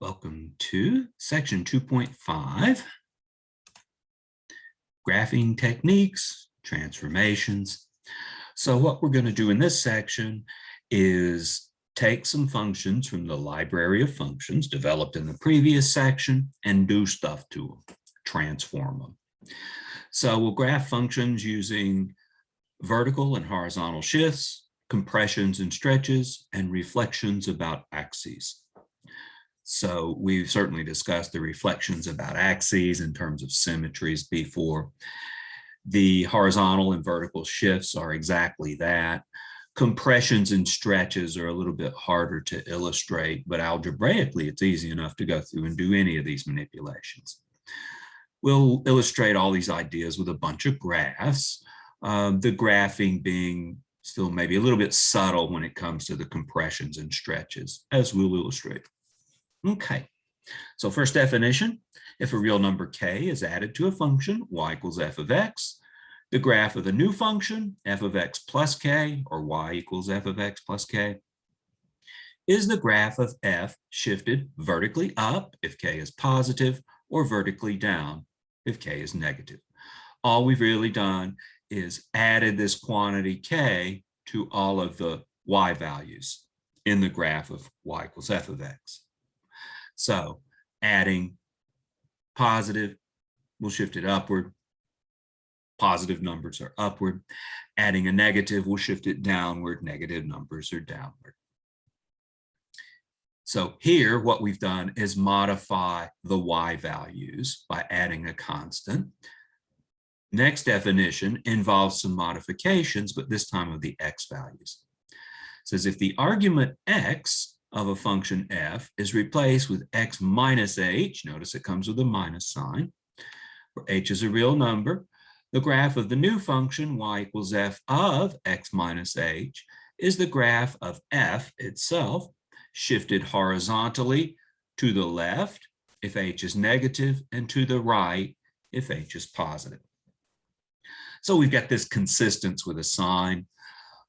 Welcome to section 2.5, graphing techniques, transformations. So what we're going to do in this section is take some functions from the library of functions developed in the previous section and do stuff to them, transform them. So we'll graph functions using vertical and horizontal shifts, compressions and stretches, and reflections about axes. So we've certainly discussed the reflections about axes in terms of symmetries before. The horizontal and vertical shifts are exactly that. Compressions and stretches are a little bit harder to illustrate, but algebraically it's easy enough to go through and do any of these manipulations. We'll illustrate all these ideas with a bunch of graphs, the graphing being still maybe a little bit subtle when it comes to the compressions and stretches, as we'll illustrate. Okay, so first definition, if a real number k is added to a function, y equals f of x, the graph of the new function, f of x plus k, or y equals f of x plus k, is the graph of f shifted vertically up if k is positive, or vertically down if k is negative. All we've really done is added this quantity k to all of the y values in the graph of y equals f of x. So adding positive, we'll shift it upward. Positive numbers are upward. Adding a negative, we'll shift it downward. Negative numbers are downward. So here, what we've done is modify the y values by adding a constant. Next definition involves some modifications, but this time of the x values. It says if the argument x of a function f is replaced with x minus h, notice it comes with a minus sign, where h is a real number, the graph of the new function y equals f of x minus h is the graph of f itself shifted horizontally to the left if h is negative and to the right if h is positive. So we've got this consistence with a sign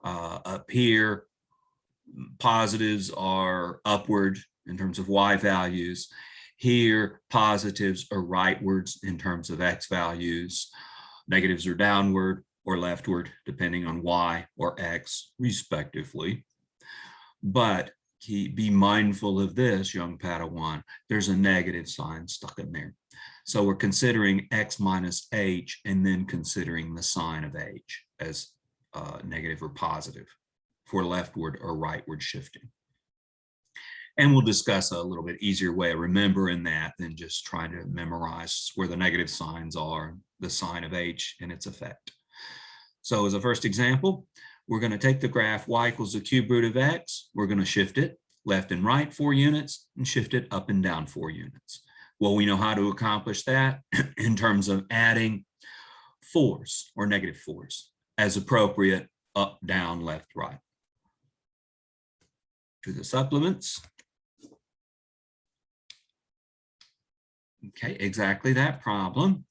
up here. Positives are upward in terms of y values. Here, positives are rightwards in terms of x values. Negatives are downward or leftward, depending on y or x, respectively. But be mindful of this, young Padawan. There's a negative sign stuck in there. So we're considering x minus h and then considering the sign of h as negative or positive for leftward or rightward shifting. And we'll discuss a little bit easier way of remembering that than just trying to memorize where the negative signs are, the sign of h and its effect. So as a first example, we're going to take the graph y equals the cube root of x. We're going to shift it left and right 4 units and shift it up and down 4 units. Well, we know how to accomplish that in terms of adding 4s or negative 4s as appropriate, up, down, left, right. To the supplements. Okay, exactly that problem.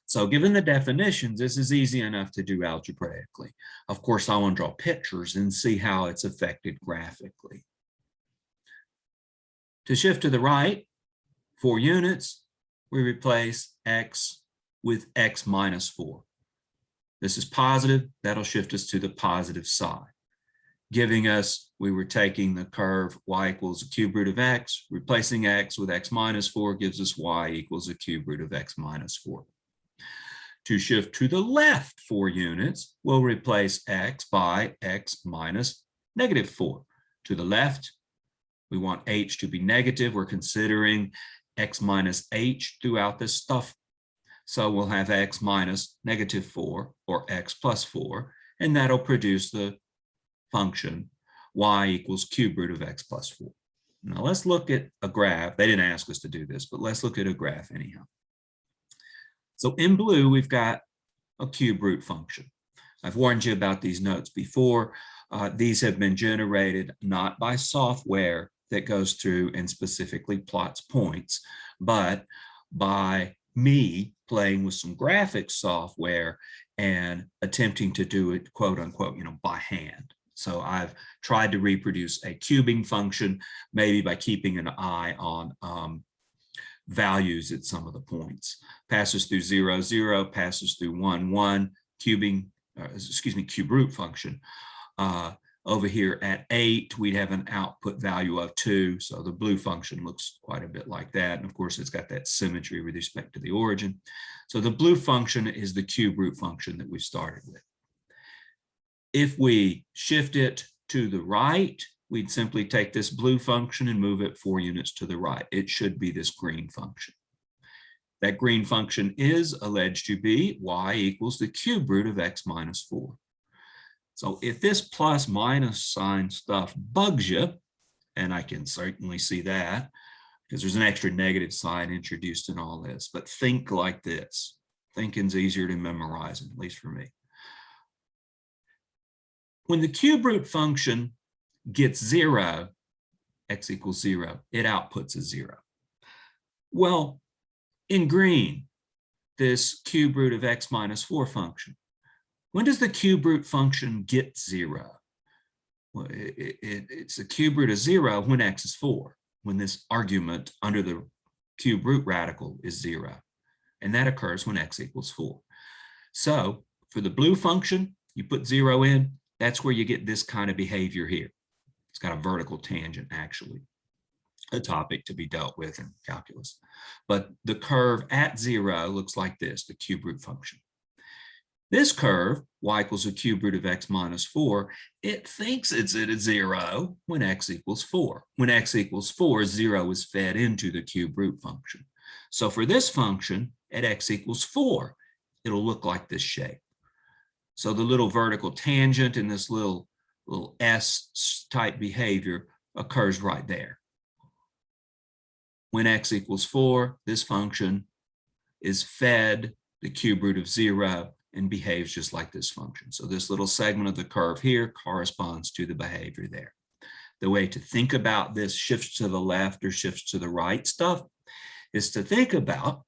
So given the definitions, this is easy enough to do algebraically. Of course, I want to draw pictures and see how it's affected graphically. To shift to the right 4 units, we replace x with x minus 4. This is positive, that'll shift us to the positive side, giving us, we were taking the curve y equals the cube root of x, replacing x with x minus 4 gives us y equals the cube root of x minus 4. To shift to the left 4 units, we'll replace x by x minus negative 4. To the left, we want h to be negative. We're considering x minus h throughout this stuff. So we'll have x minus negative 4 or x plus 4, and that'll produce the function y equals cube root of x plus 4. Now let's look at a graph. They didn't ask us to do this, but let's look at a graph anyhow. So in blue, we've got a cube root function. I've warned you about these notes before. These have been generated not by software that goes through and specifically plots points, but by me playing with some graphics software and attempting to do it, quote unquote, by hand. So I've tried to reproduce a cubing function, maybe by keeping an eye on values at some of the points. Passes through 0, 0, passes through 1, 1, cube root function. Over here at 8, we'd have an output value of 2. So the blue function looks quite a bit like that. And of course, it's got that symmetry with respect to the origin. So the blue function is the cube root function that we started with. If we shift it to the right, we'd simply take this blue function and move it 4 units to the right. It should be this green function. That green function is alleged to be y equals the cube root of x minus 4. So if this plus minus sign stuff bugs you, and I can certainly see that, because there's an extra negative sign introduced in all this, but think like this. Thinking's easier to memorize, at least for me. When the cube root function gets 0, x equals 0, it outputs a 0. Well, in green, this cube root of x minus 4 function, when does the cube root function get 0? Well, it's a cube root of 0 when x is 4, when this argument under the cube root radical is 0. And that occurs when x equals 4. So for the blue function, you put 0 in, that's where you get this kind of behavior here. It's got a vertical tangent, actually, a topic to be dealt with in calculus. But the curve at 0 looks like this, the cube root function. This curve, y equals the cube root of x minus 4, it thinks it's at a 0 when x equals 4. When x equals 4, 0 is fed into the cube root function. So for this function, at x equals 4, it'll look like this shape. So the little vertical tangent and this little S-type behavior occurs right there. When x equals 4, this function is fed the cube root of 0 and behaves just like this function. So this little segment of the curve here corresponds to the behavior there. The way to think about this shifts to the left or shifts to the right stuff is to think about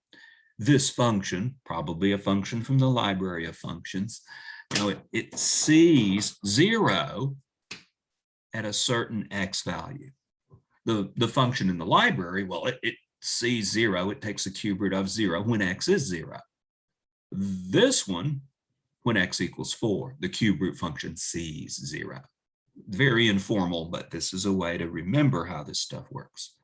this function, probably a function from the library of functions. You know, it sees 0 at a certain x value. The function in the library, well, it sees 0, it takes a cube root of 0 when x is 0. This one, when x equals 4, the cube root function sees 0. Very informal, but this is a way to remember how this stuff works.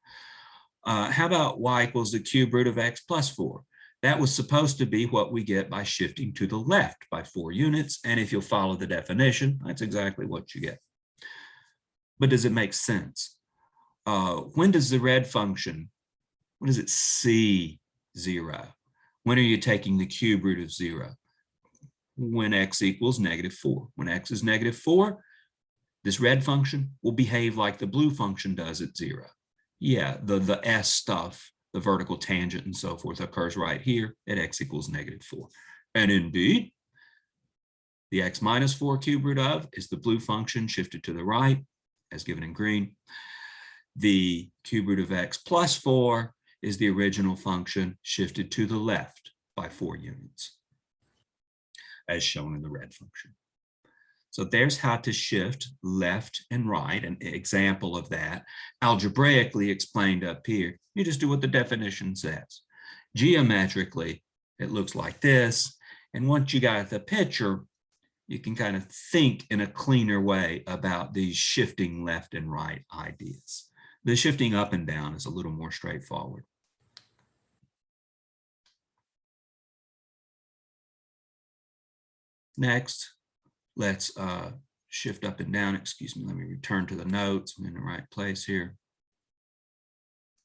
How about y equals the cube root of x plus 4? That was supposed to be what we get by shifting to the left by 4 units. And if you'll follow the definition, that's exactly what you get. But does it make sense? When does the red function, when does it see 0? When are you taking the cube root of 0? When x equals -4. When x is -4, this red function will behave like the blue function does at 0. Yeah, the S stuff, the vertical tangent and so forth, occurs right here at x equals -4. And indeed, the x minus 4 cube root of is the blue function shifted to the right, as given in green. The cube root of x plus 4 is the original function shifted to the left by 4 units, as shown in the red function. So there's how to shift left and right, an example of that, algebraically explained up here. You just do what the definition says. Geometrically, it looks like this. And once you got the picture, you can kind of think in a cleaner way about these shifting left and right ideas. The shifting up and down is a little more straightforward. Next, let's shift up and down. Excuse me, let me return to the notes. I'm in the right place here.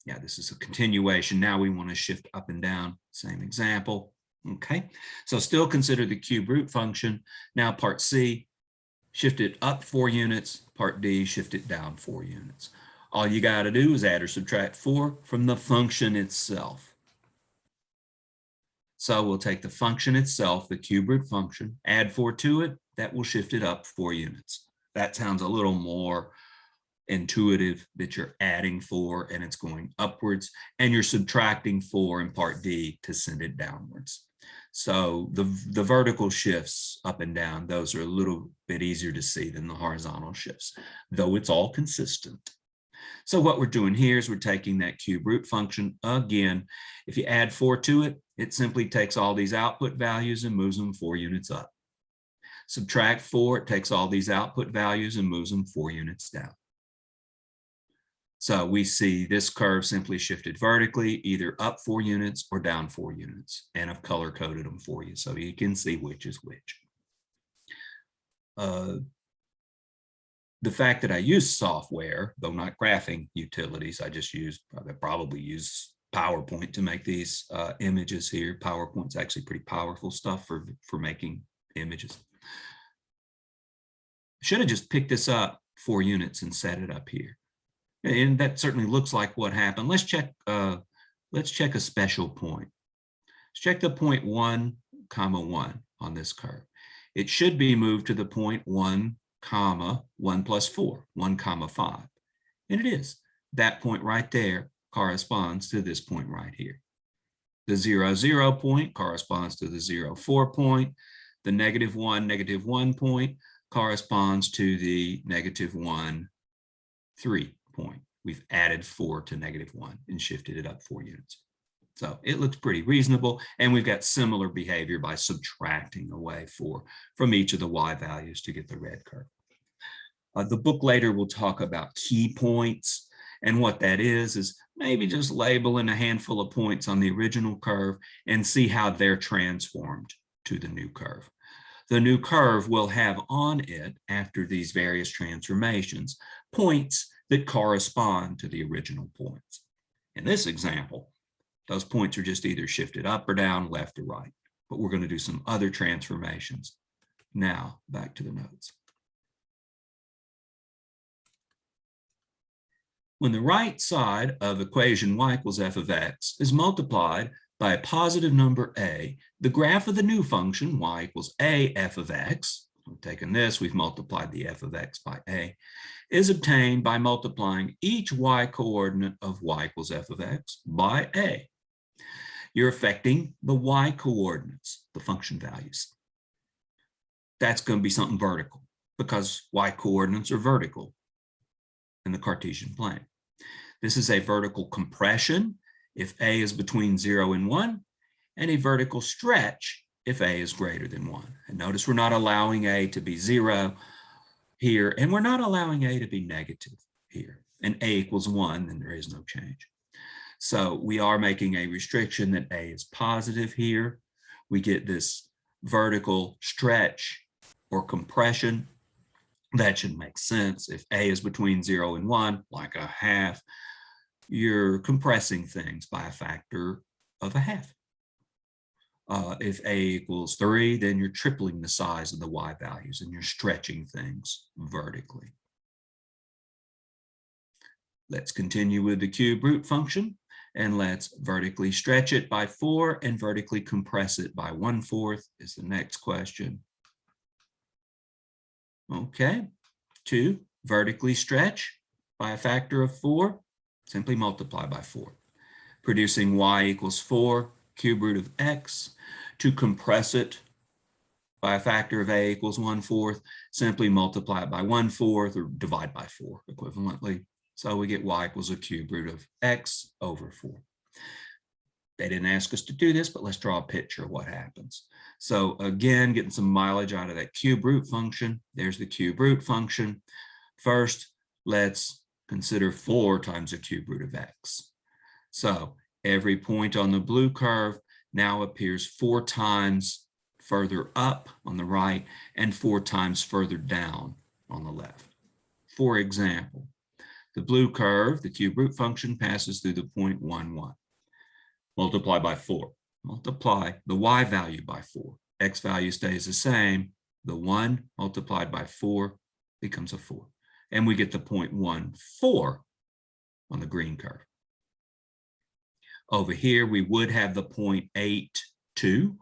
Yeah, this is a continuation. Now we want to shift up and down. Same example. Okay, so still consider the cube root function. Now part C, shift it up 4 units. Part D, shift it down 4 units. All you got to do is add or subtract 4 from the function itself. So we'll take the function itself, the cube root function, add 4 to it. That will shift it up 4 units. That sounds a little more intuitive, that you're adding 4 and it's going upwards, and you're subtracting 4 in part D to send it downwards. So the vertical shifts up and down, those are a little bit easier to see than the horizontal shifts, though it's all consistent. So what we're doing here is we're taking that cube root function again. If you add 4 to it, it simply takes all these output values and moves them 4 units up. Subtract 4, it takes all these output values and moves them 4 units down. So we see this curve simply shifted vertically, either up 4 units or down 4 units, and I've color coded them for you so you can see which is which. The fact that I use software, though not graphing utilities, I probably use PowerPoint to make these images here. PowerPoint's actually pretty powerful stuff for making images. Should have just picked this up 4 units and set it up here. And that certainly looks like what happened. Let's check a special point. Let's check the point 1, 1 on this curve. It should be moved to the point 1, 1 plus 4, 1, 5. And it is. That point right there corresponds to this point right here. The 0, 0 point corresponds to the 0, 4 point. The -1, -1 point corresponds to the -1, 3 point. We've added 4 to -1 and shifted it up 4 units. So it looks pretty reasonable. And we've got similar behavior by subtracting away 4 from each of the y values to get the red curve. The book later will talk about key points. And what that is maybe just labeling a handful of points on the original curve and see how they're transformed to the new curve. The new curve will have on it, after these various transformations, points that correspond to the original points. In this example, those points are just either shifted up or down, left or right. But we're going to do some other transformations. Now, back to the notes. When the right side of equation y equals f of x is multiplied by a positive number a, the graph of the new function y equals a f of x, we've taken this, we've multiplied the f of x by a, is obtained by multiplying each y coordinate of y equals f of x by a. You're affecting the y coordinates, the function values. That's going to be something vertical because y coordinates are vertical in the Cartesian plane. This is a vertical compression if a is between 0 and 1, and a vertical stretch if a is greater than 1. And notice we're not allowing a to be 0 here, and we're not allowing a to be negative here. And a equals 1, then there is no change. So we are making a restriction that a is positive here. We get this vertical stretch or compression. That should make sense. If a is between 0 and 1, like a half, you're compressing things by a factor of a half. If a equals 3, then you're tripling the size of the y values and you're stretching things vertically. Let's continue with the cube root function, and let's vertically stretch it by 4 and vertically compress it by 1/4 is the next question. Okay, to vertically stretch by a factor of 4, simply multiply by 4, producing y equals 4 cube root of x. To compress it by a factor of a equals 1/4, simply multiply it by 1/4 or divide by 4 equivalently. So we get y equals a cube root of x over 4. They didn't ask us to do this, but let's draw a picture of what happens. So again, getting some mileage out of that cube root function. There's the cube root function. First, let's consider 4 times the cube root of x. So every point on the blue curve now appears 4 times further up on the right and 4 times further down on the left. For example, the blue curve, the cube root function, passes through the point 1, 1. Multiply by 4. Multiply the y value by 4. X value stays the same. The 1 multiplied by 4 becomes a 4. And we get the point 1, 4 on the green curve. Over here, we would have the point 8, 2.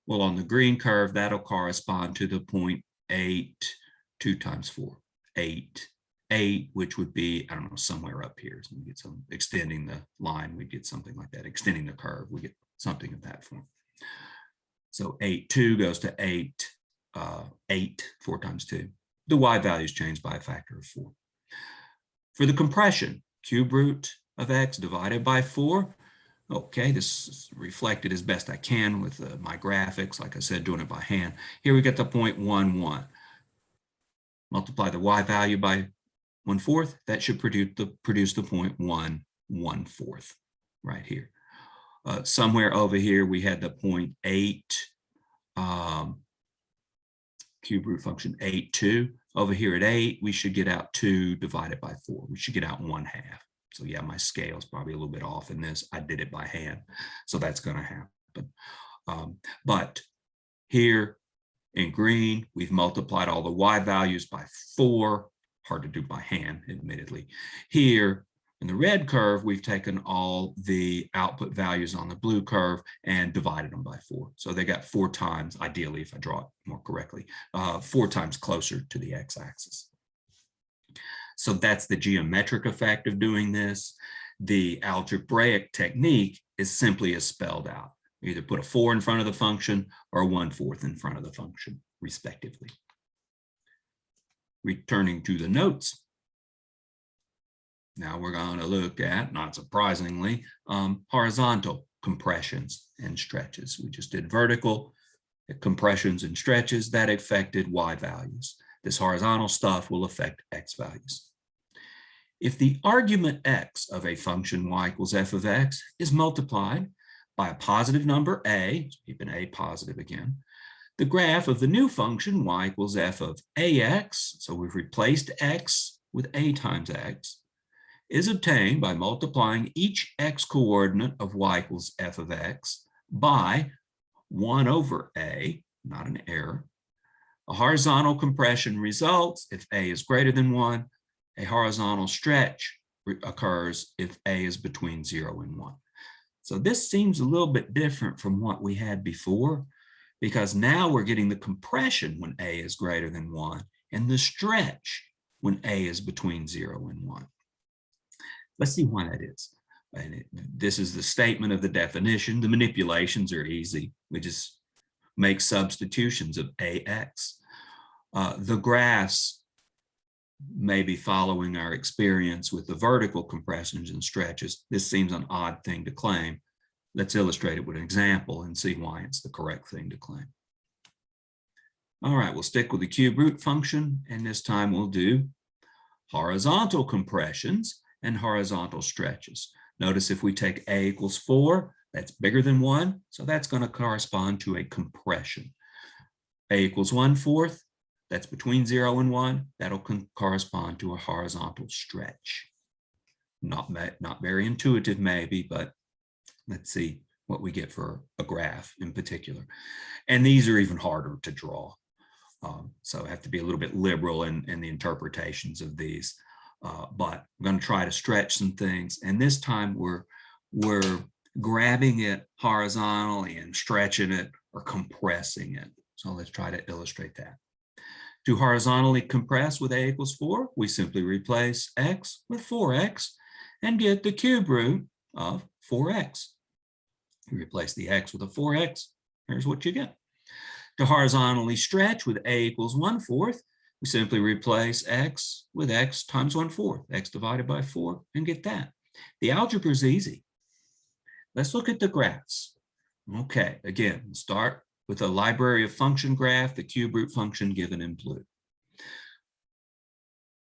Well, on the green curve, that'll correspond to the point 8, 2 times 4, 8. 8, which would be, I don't know, somewhere up here. So we get some extending the line, we get something like that. Extending the curve, we get something of that form. So 8, 2 goes to 8, 8, 4 times 2. The y value is changed by a factor of 4. For the compression, cube root of x divided by 4. Okay, this is reflected as best I can with my graphics, like I said, doing it by hand. Here we get the 0.11. Multiply the y value by 1/4. That should produce the 0.114 right here. Somewhere over here, we had the 0.8 cube root function 8, 2. Over here at 8, we should get out 2 divided by 4. We should get out 1/2. So yeah, my scale is probably a little bit off in this. I did it by hand, so that's going to happen. But here in green, we've multiplied all the y values by 4. Hard to do by hand, admittedly. Here in the red curve, we've taken all the output values on the blue curve and divided them by 4. So they got 4 times, ideally, if I draw it more correctly, 4 times closer to the x-axis. So that's the geometric effect of doing this. The algebraic technique is simply as spelled out. Either put a 4 in front of the function or 1/4 in front of the function, respectively. Returning to the notes. Now we're going to look at, not surprisingly, horizontal compressions and stretches. We just did vertical compressions and stretches that affected y values. This horizontal stuff will affect x values. If the argument x of a function y equals f of x is multiplied by a positive number a, keep an a positive again, the graph of the new function y equals f of ax, so we've replaced x with a times x, is obtained by multiplying each x coordinate of y equals f of x by 1/a, not an error. A horizontal compression results if a is greater than 1. A horizontal stretch occurs if a is between 0 and 1. So this seems a little bit different from what we had before, because now we're getting the compression when a is greater than 1 and the stretch when a is between 0 and 1. Let's see why that is. And this is the statement of the definition. The manipulations are easy. We just make substitutions of ax. The graphs may be following our experience with the vertical compressions and stretches. This seems an odd thing to claim. Let's illustrate it with an example and see why it's the correct thing to claim. All right, we'll stick with the cube root function, and this time we'll do horizontal compressions and horizontal stretches. Notice if we take a equals 4, that's bigger than 1, so that's going to correspond to a compression. A equals 1/4, that's between 0 and 1, that'll correspond to a horizontal stretch. Not very intuitive maybe, but let's see what we get for a graph in particular. And these are even harder to draw. So I have to be a little bit liberal in the interpretations of these. But I'm going to try to stretch some things. And this time we're grabbing it horizontally and stretching it or compressing it. So let's try to illustrate that. To horizontally compress with a equals 4, we simply replace x with 4x and get the cube root of 4x. You replace the x with a 4x, here's what you get. To horizontally stretch with a equals 1/4, we simply replace x with x times 1/4, x divided by 4, and get that. The algebra is easy. Let's look at the graphs. Okay, again, start with a library of function graph, the cube root function given in blue.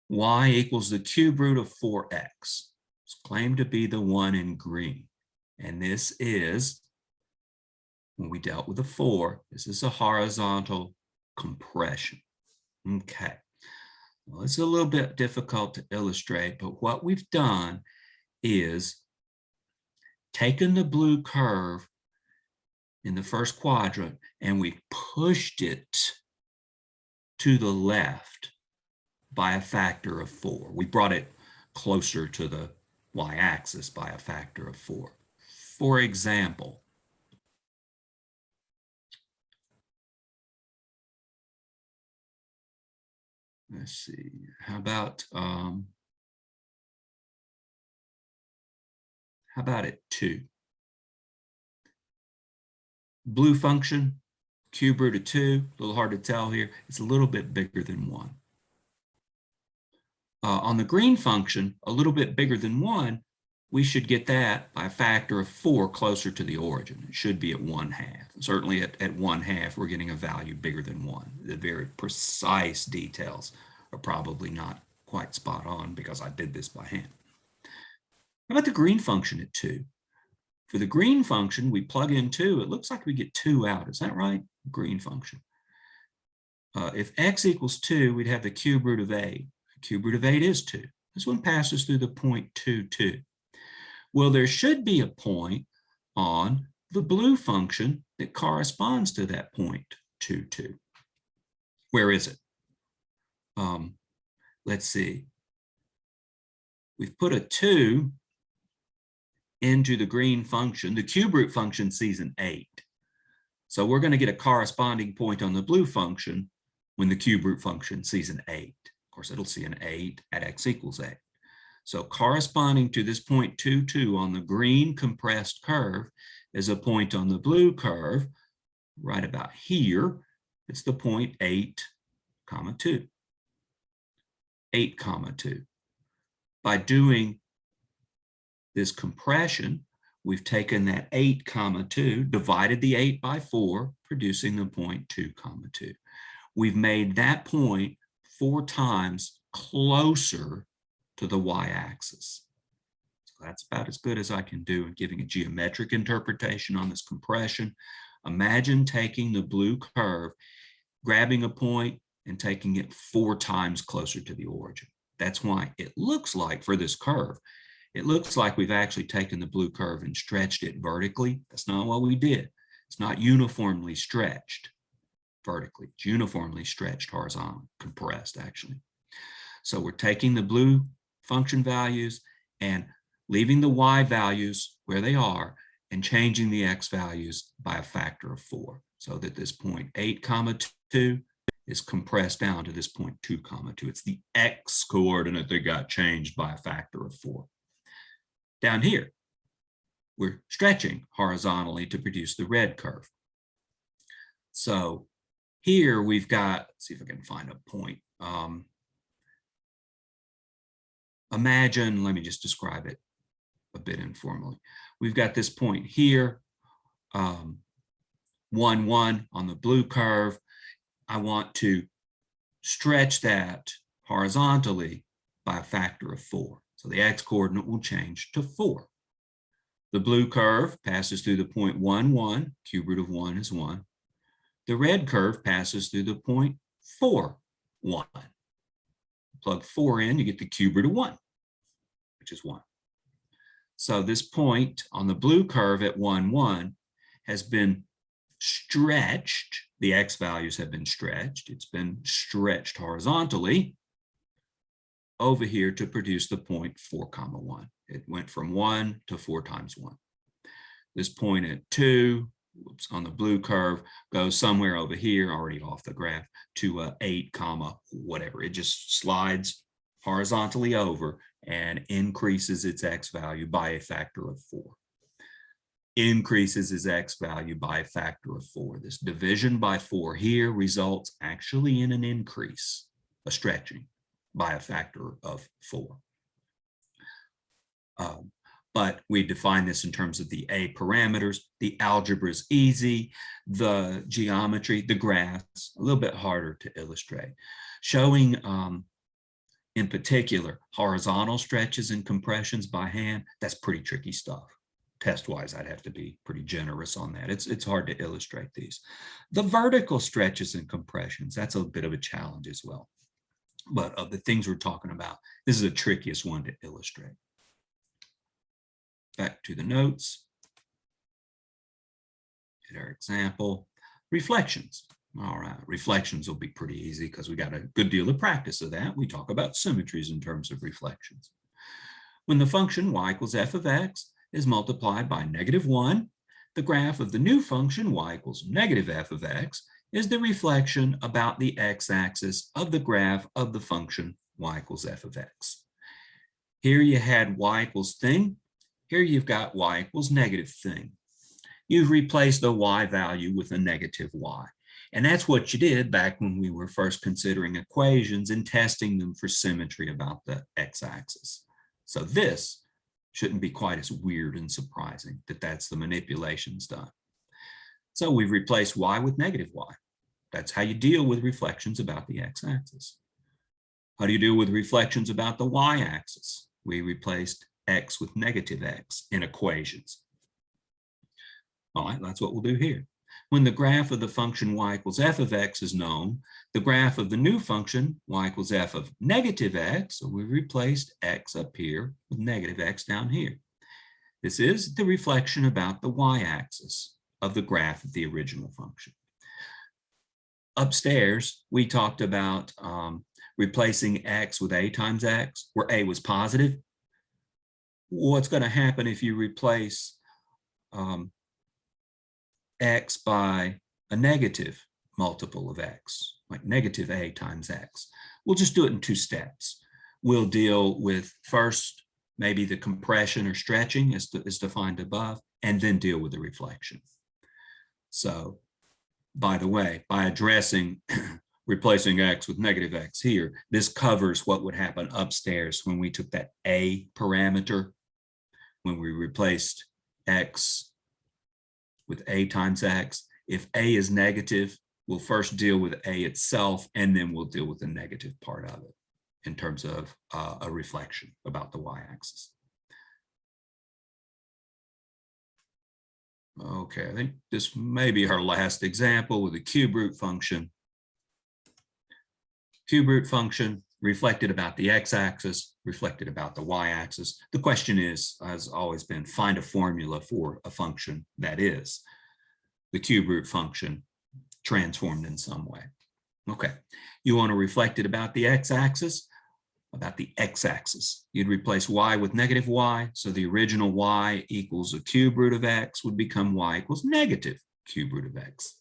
Y equals the cube root of 4x. It's claimed to be the one in green. And this is, when we dealt with the 4, this is a horizontal compression. Okay, well, it's a little bit difficult to illustrate, but what we've done is taken the blue curve in the first quadrant and we pushed it to the left by a factor of 4. We brought it closer to the y-axis by a factor of 4. For example, let's see, how about at 2? Blue function, cube root of 2, a little hard to tell here. It's a little bit bigger than 1. On the green function, a little bit bigger than 1, we should get that by a factor of 4 closer to the origin. It should be at 1/2. Certainly at 1/2, we're getting a value bigger than 1. The very precise details are probably not quite spot on because I did this by hand. How about the green function at 2? For the green function, we plug in 2. It looks like we get 2 out. Is that right? Green function. If x equals 2, we'd have the cube root of 8. The cube root of 8 is 2. This one passes through the point 2, 2. Well, there should be a point on the blue function that corresponds to that point 2, 2. Where is it? Let's see. We've put a 2 into the green function. The cube root function sees an 8. So we're going to get a corresponding point on the blue function when the cube root function sees an 8. Of course, it'll see an 8 at x equals 8. So corresponding to this point 2, 2 on the green compressed curve is a point on the blue curve right about here. It's the point 8, 2. 8, 2. By doing this compression, we've taken that 8, 2, divided the 8 by 4, producing the point 2, 2. We've made that point 4 times closer to the y-axis. So that's about as good as I can do in giving a geometric interpretation on this compression. Imagine taking the blue curve, grabbing a point, and taking it 4 times closer to the origin. That's why it looks like, for this curve, it looks like we've actually taken the blue curve and stretched it vertically. That's not what we did. It's not uniformly stretched vertically. It's uniformly stretched horizontally, compressed actually. So we're taking the blue function values and leaving the y values where they are and changing the x values by a factor of 4, so that this point 8, 2 is compressed down to this point 2, 2. It's the x coordinate that got changed by a factor of 4. Down here, we're stretching horizontally to produce the red curve. So here we've got, let's see if I can find a point. Imagine, let me just describe it a bit informally. We've got this point here, 1, 1 on the blue curve. I want to stretch that horizontally by a factor of 4. So the x coordinate will change to 4. The blue curve passes through the point 1, 1. Cube root of 1 is 1. The red curve passes through the point 4, 1. Plug 4 in, you get the cube root of 1, which is 1. So this point on the blue curve at 1, 1 has been stretched. The x values have been stretched. It's been stretched horizontally over here to produce the point 4, 1. It went from 1 to 4 times 1. This point at 2, on the blue curve, goes somewhere over here, already off the graph, to 8, whatever. It just slides horizontally over and increases its x value by a factor of 4. Increases its x value by a factor of 4. This division by 4 here results actually in an increase, a stretching by a factor of 4. But we define this in terms of the A parameters. The algebra is easy. The geometry, the graphs, a little bit harder to illustrate. Showing, in particular, horizontal stretches and compressions by hand, that's pretty tricky stuff. Test-wise, I'd have to be pretty generous on that. It's hard to illustrate these. The vertical stretches and compressions, that's a bit of a challenge as well. But of the things we're talking about, this is the trickiest one to illustrate. Back to the notes. At our example, reflections. All right, reflections will be pretty easy because we got a good deal of practice of that. We talk about symmetries in terms of reflections. When the function y equals f of x is multiplied by -1, the graph of the new function y equals -f of x is the reflection about the x-axis of the graph of the function y equals f of x. Here you had y equals thing. Here you've got y equals negative thing. You've replaced the y value with a negative y. And that's what you did back when we were first considering equations and testing them for symmetry about the x-axis. So this shouldn't be quite as weird and surprising that that's the manipulations done. So we've replaced y with negative y. That's how you deal with reflections about the x-axis. How do you deal with reflections about the y-axis? We replaced x with negative x in equations. All right, that's what we'll do here. When the graph of the function y equals f of x is known, the graph of the new function y equals f of negative x, so we replaced x up here with negative x down here. This is the reflection about the y-axis of the graph of the original function. Upstairs, we talked about replacing x with a times x, where a was positive. What's going to happen if you replace x by a negative multiple of x, like negative a times x? We'll just do it in 2 steps. We'll deal with first maybe the compression or stretching as defined above, and then deal with the reflection. So, by the way, by addressing replacing x with negative x here, this covers what would happen upstairs when we took that a parameter, when we replaced x with a times x. If a is negative, we'll first deal with a itself, and then we'll deal with the negative part of it in terms of a reflection about the y-axis. Okay, I think this may be our last example with the cube root function. Cube root function reflected about the x-axis, reflected about the y-axis. The question is, has always been, find a formula for a function that is the cube root function transformed in some way. Okay, you want to reflect it about the x-axis, about the x-axis. You'd replace y with negative y, so the original y equals a cube root of x would become y equals negative cube root of x.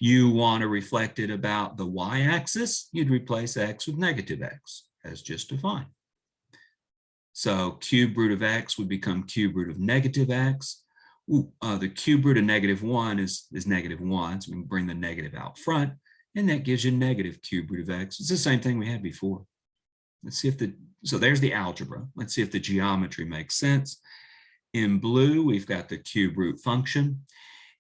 You want to reflect it about the y-axis, you'd replace x with negative x, as just defined. So cube root of x would become cube root of negative x. The cube root of -1 is -1, so we can bring the negative out front, and that gives you negative cube root of x. It's the same thing we had before. Let's see if so there's the algebra. Let's see if the geometry makes sense. In blue, we've got the cube root function.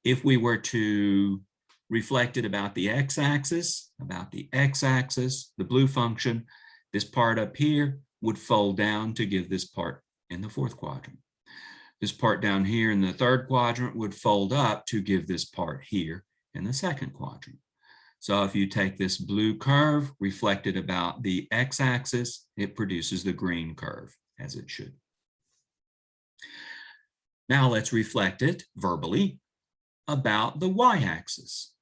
If we were to reflect it about the x-axis, the blue function, this part up here would fold down to give this part in the 4th quadrant. This part down here in the 3rd quadrant would fold up to give this part here in the 2nd quadrant. So if you take this blue curve reflected about the x-axis, it produces the green curve, as it should. Now let's reflect it verbally about the y-axis.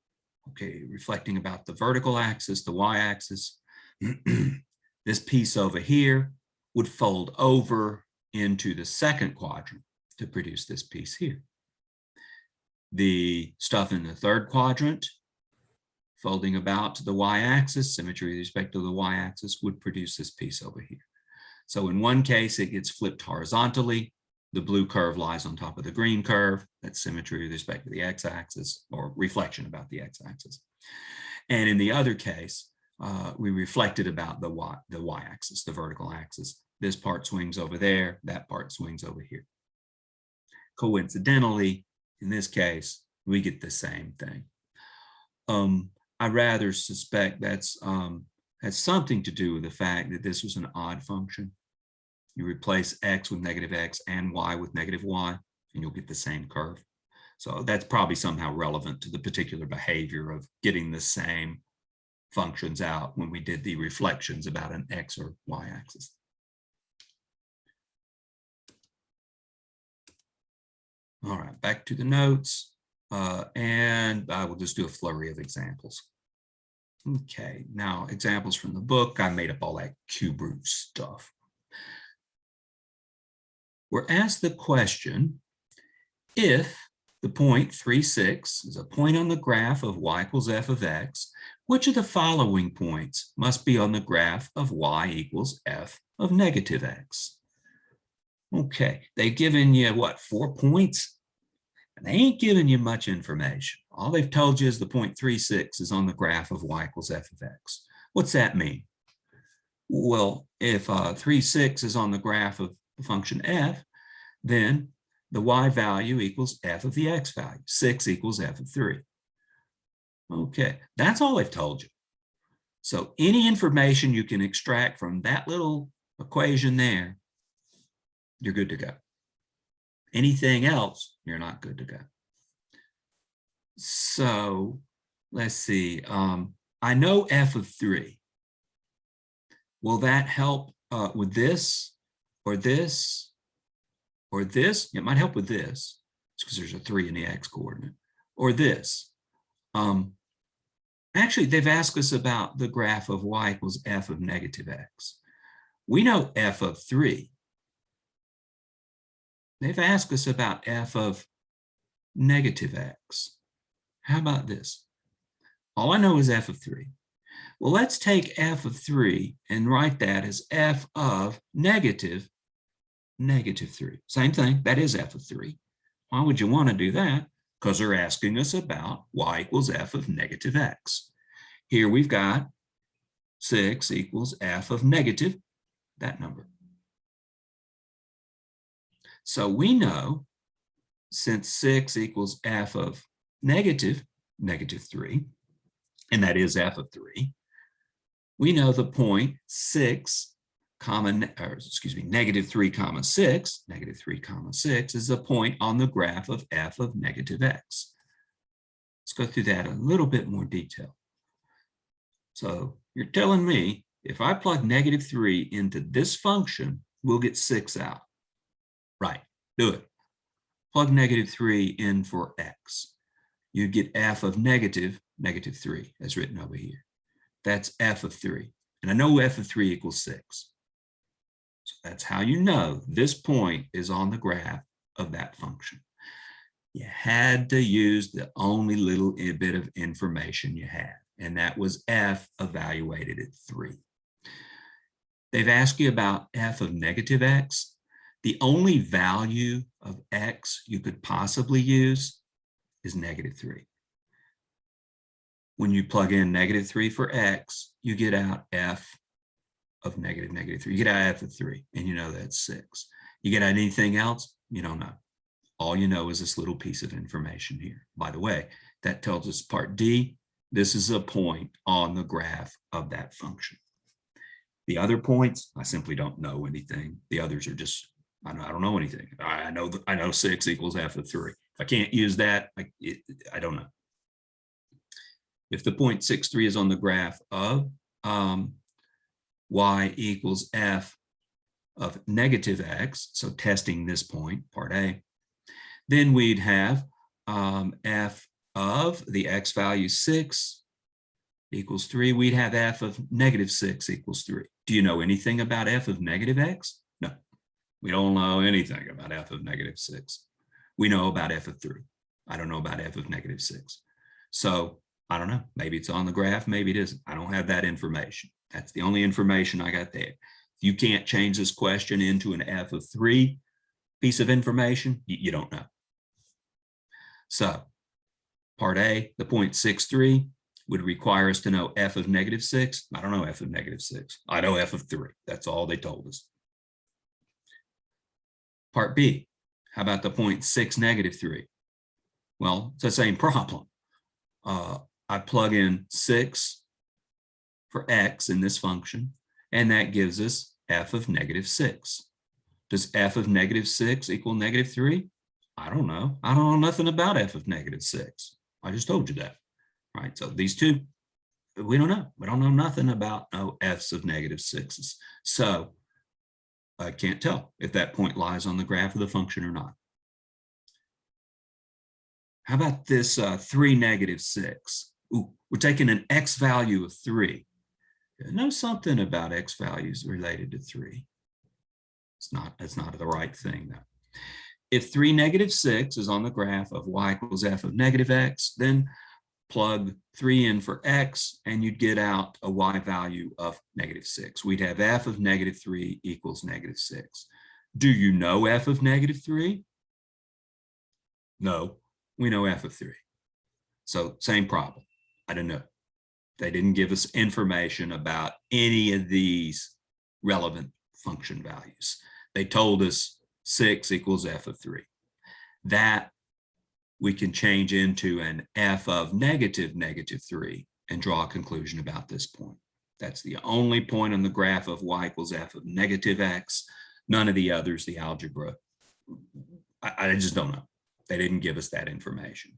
Okay, reflecting about the vertical axis, the y-axis. This piece over here would fold over into the 2nd quadrant to produce this piece here. The stuff in the 3rd quadrant, folding about to the y-axis, symmetry with respect to the y-axis, would produce this piece over here. So in one case, it gets flipped horizontally. The blue curve lies on top of the green curve. That's symmetry with respect to the x-axis, or reflection about the x-axis. And in the other case, we reflected about the y-axis, the vertical axis. This part swings over there, that part swings over here. Coincidentally, in this case, we get the same thing. I rather suspect that's has something to do with the fact that this was an odd function. You replace x with negative x and y with negative y, and you'll get the same curve. So that's probably somehow relevant to the particular behavior of getting the same functions out when we did the reflections about an x or y axis. All right, back to the notes, and I will just do a flurry of examples. Okay, now examples from the book. I made up all that cube root stuff. We're asked the question, if the point 3, 6 is a point on the graph of y equals f of x, which of the following points must be on the graph of y equals f of negative x? Okay, they've given you, what, 4 points? And they ain't giving you much information. All they've told you is the 0.36 is on the graph of y equals f of x. What's that mean? Well, if 3,6 is on the graph of the function f, then the y value equals f of the x value. 6 equals f of 3. Okay, that's all they've told you. So any information you can extract from that little equation there, you're good to go. Anything else, you're not good to go. So let's see. I know f of 3. Will that help with this or this or this? It might help with this because there's a 3 in the x coordinate, or this. Actually, they've asked us about the graph of y equals f of negative x. We know f of 3. They've asked us about f of negative x. How about this? All I know is f of 3. Well, let's take f of 3 and write that as f of negative 3. Same thing, that is f of 3. Why would you want to do that? Because they're asking us about y equals f of negative x. Here we've got 6 equals f of negative that number. So we know, since 6 equals f of negative 3, and that is f of 3, we know the point 6 negative 3 comma 6, negative 3 comma 6 is a point on the graph of f of negative x. Let's go through that in a little bit more detail. So you're telling me if I plug negative 3 into this function, we'll get 6 out. Right, do it. Plug negative 3 in for x. You get f of negative 3 as written over here. That's f of 3. And I know f of 3 equals 6. So that's how you know this point is on the graph of that function. You had to use the only little bit of information you had, and that was f evaluated at 3. They've asked you about f of negative x. The only value of x you could possibly use is negative 3. When you plug in negative 3 for x, you get out f of negative 3. You get out f of 3, and you know that's 6. You get out anything else? You don't know. All you know is this little piece of information here. By the way, that tells us part D, this is a point on the graph of that function. The other points, I simply don't know anything. The others are just, I don't know anything. I know 6 equals f of 3. If I can't use that, I don't know. If the point 0.63 is on the graph of y equals f of negative x, so testing this point, part A, then we'd have f of the x value 6 equals 3. We'd have f of negative 6 equals 3. Do you know anything about f of negative x? No, we don't know anything about f of negative 6. We know about f of 3. I don't know about f of negative 6. So I don't know. Maybe it's on the graph, maybe it isn't. I don't have that information. That's the only information I got there. You can't change this question into an f of 3 piece of information. You don't know. So part A, the 0.63 would require us to know f of negative 6. I don't know f of negative 6. I know f of 3. That's all they told us. Part B, how about the 0.6 negative 3? Well, it's the same problem. I plug in 6 for x in this function, and that gives us f of negative 6. Does f of negative 6 equal negative 3? I don't know. I don't know nothing about f of negative 6. I just told you that, right? So these two, we don't know. We don't know nothing about no f's of negative 6s. So I can't tell if that point lies on the graph of the function or not. How about this 3 negative 6? Ooh, we're taking an x value of 3. I know something about x values related to 3. It's not the right thing though. If 3 negative 6 is on the graph of y equals f of negative x, then plug 3 in for x, and you'd get out a y value of negative 6. We'd have f of negative 3 equals negative 6. Do you know f of negative 3? No, we know f of 3. So same problem. I don't know. They didn't give us information about any of these relevant function values. They told us 6 equals f of 3. That we can change into an f of negative 3 and draw a conclusion about this point. That's the only point on the graph of y equals f of negative x. None of the others, the algebra, I just don't know. They didn't give us that information.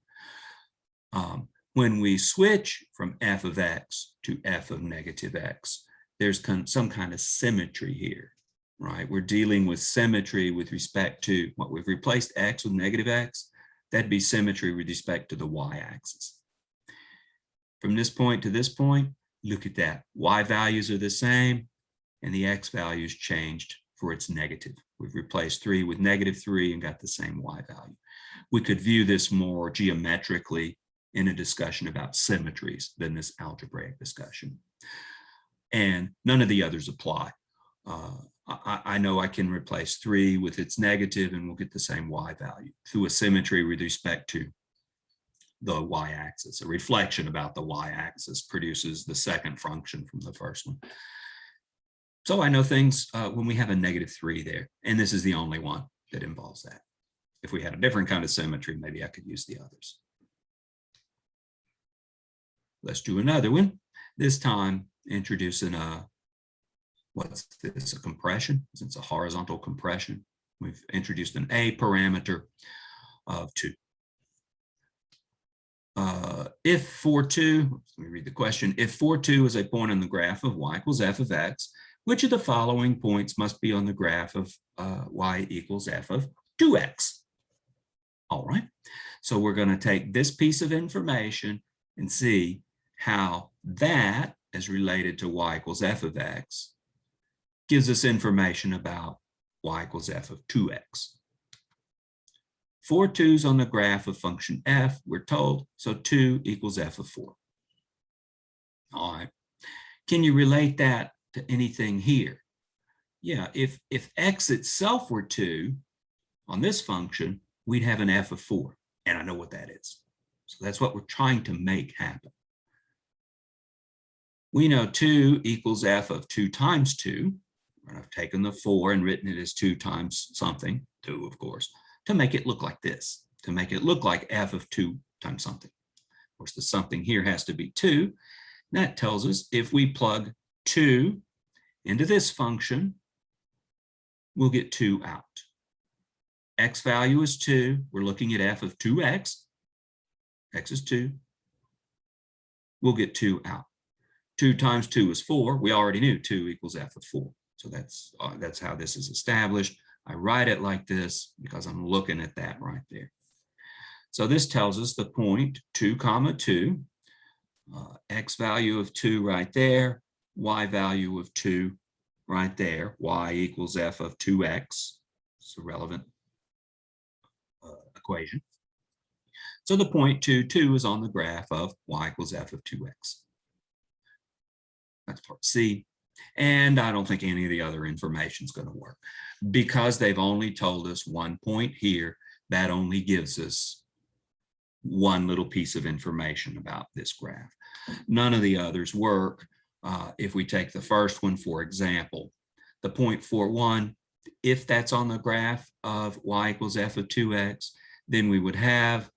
When we switch from f of x to f of negative x, there's some kind of symmetry here, right? We're dealing with symmetry with respect to what we've replaced x with negative x. That'd be symmetry with respect to the y-axis. From this point to this point, look at that. Y values are the same, and the x values changed for its negative. We've replaced 3 with negative 3 and got the same y value. We could view this more geometrically in a discussion about symmetries than this algebraic discussion. And none of the others apply. I know I can replace 3 with its negative and we'll get the same y value through a symmetry with respect to the y-axis. A reflection about the y-axis produces the second function from the first one. So I know things when we have a negative 3 there, and this is the only one that involves that. If we had a different kind of symmetry, maybe I could use the others. Let's do another one. This time introducing a, what's this, a compression? It's a horizontal compression. We've introduced an a parameter of 2. If for 2, let me read the question. If for 2 is a point on the graph of y equals f of x, which of the following points must be on the graph of y equals f of 2x? All right, so we're going to take this piece of information and see how that is related to y equals f of x gives us information about y equals f of 2x. 4 2's on the graph of function f, we're told, so 2 equals f of 4. All right, can you relate that to anything here? Yeah, if x itself were 2 on this function, we'd have an f of 4, and I know what that is. So that's what we're trying to make happen. We know 2 equals f of 2 times 2. And I've taken the 4 and written it as 2 times something, 2 of course, to make it look like this, to make it look like f of 2 times something. Of course, the something here has to be 2. And that tells us if we plug 2 into this function, we'll get 2 out. X value is 2. We're looking at f of 2x. X is 2. We'll get 2 out. 2 times 2 is 4. We already knew 2 equals f of 4. So that's how this is established. I write it like this because I'm looking at that right there. So this tells us the point 2 comma 2, x value of 2 right there, y value of 2 right there, y equals f of 2x. It's a relevant equation. So the point 2, 2 is on the graph of y equals f of 2x. That's part C. And I don't think any of the other information is going to work because they've only told us one point here. That only gives us one little piece of information about this graph. None of the others work. If we take the first one, for example, the point 41, if that's on the graph of y equals f of 2x, then we would have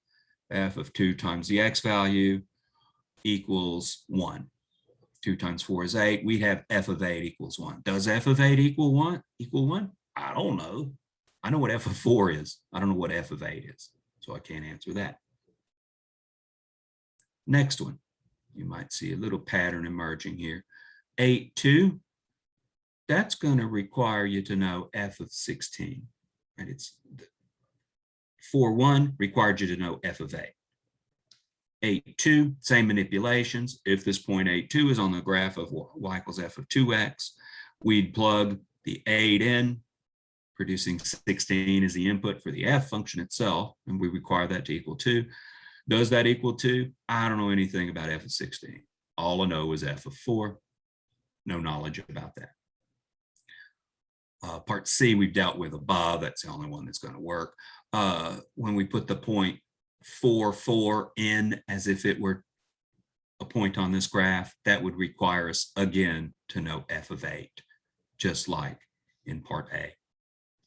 f of 2 times the x value equals 1. 2 times 4 is 8. We have f of 8 equals 1. Does f of 8 equal 1? I don't know. I know what f of 4 is. I don't know what f of 8 is. So I can't answer that. Next one. You might see a little pattern emerging here. 8, 2. That's going to require you to know f of 16. And it's 4, 1 required you to know f of 8. 8, 2, same manipulations. If this point 8, 2 is on the graph of y equals f of 2x, we'd plug the 8 in, producing 16 as the input for the f function itself, and we require that to equal 2. Does that equal 2? I don't know anything about f of 16. All I know is f of 4. No knowledge about that. Part C we've dealt with above. That's the only one that's going to work. When we put the point 4, 4, n as if it were a point on this graph, that would require us again to know f of 8, just like in part A.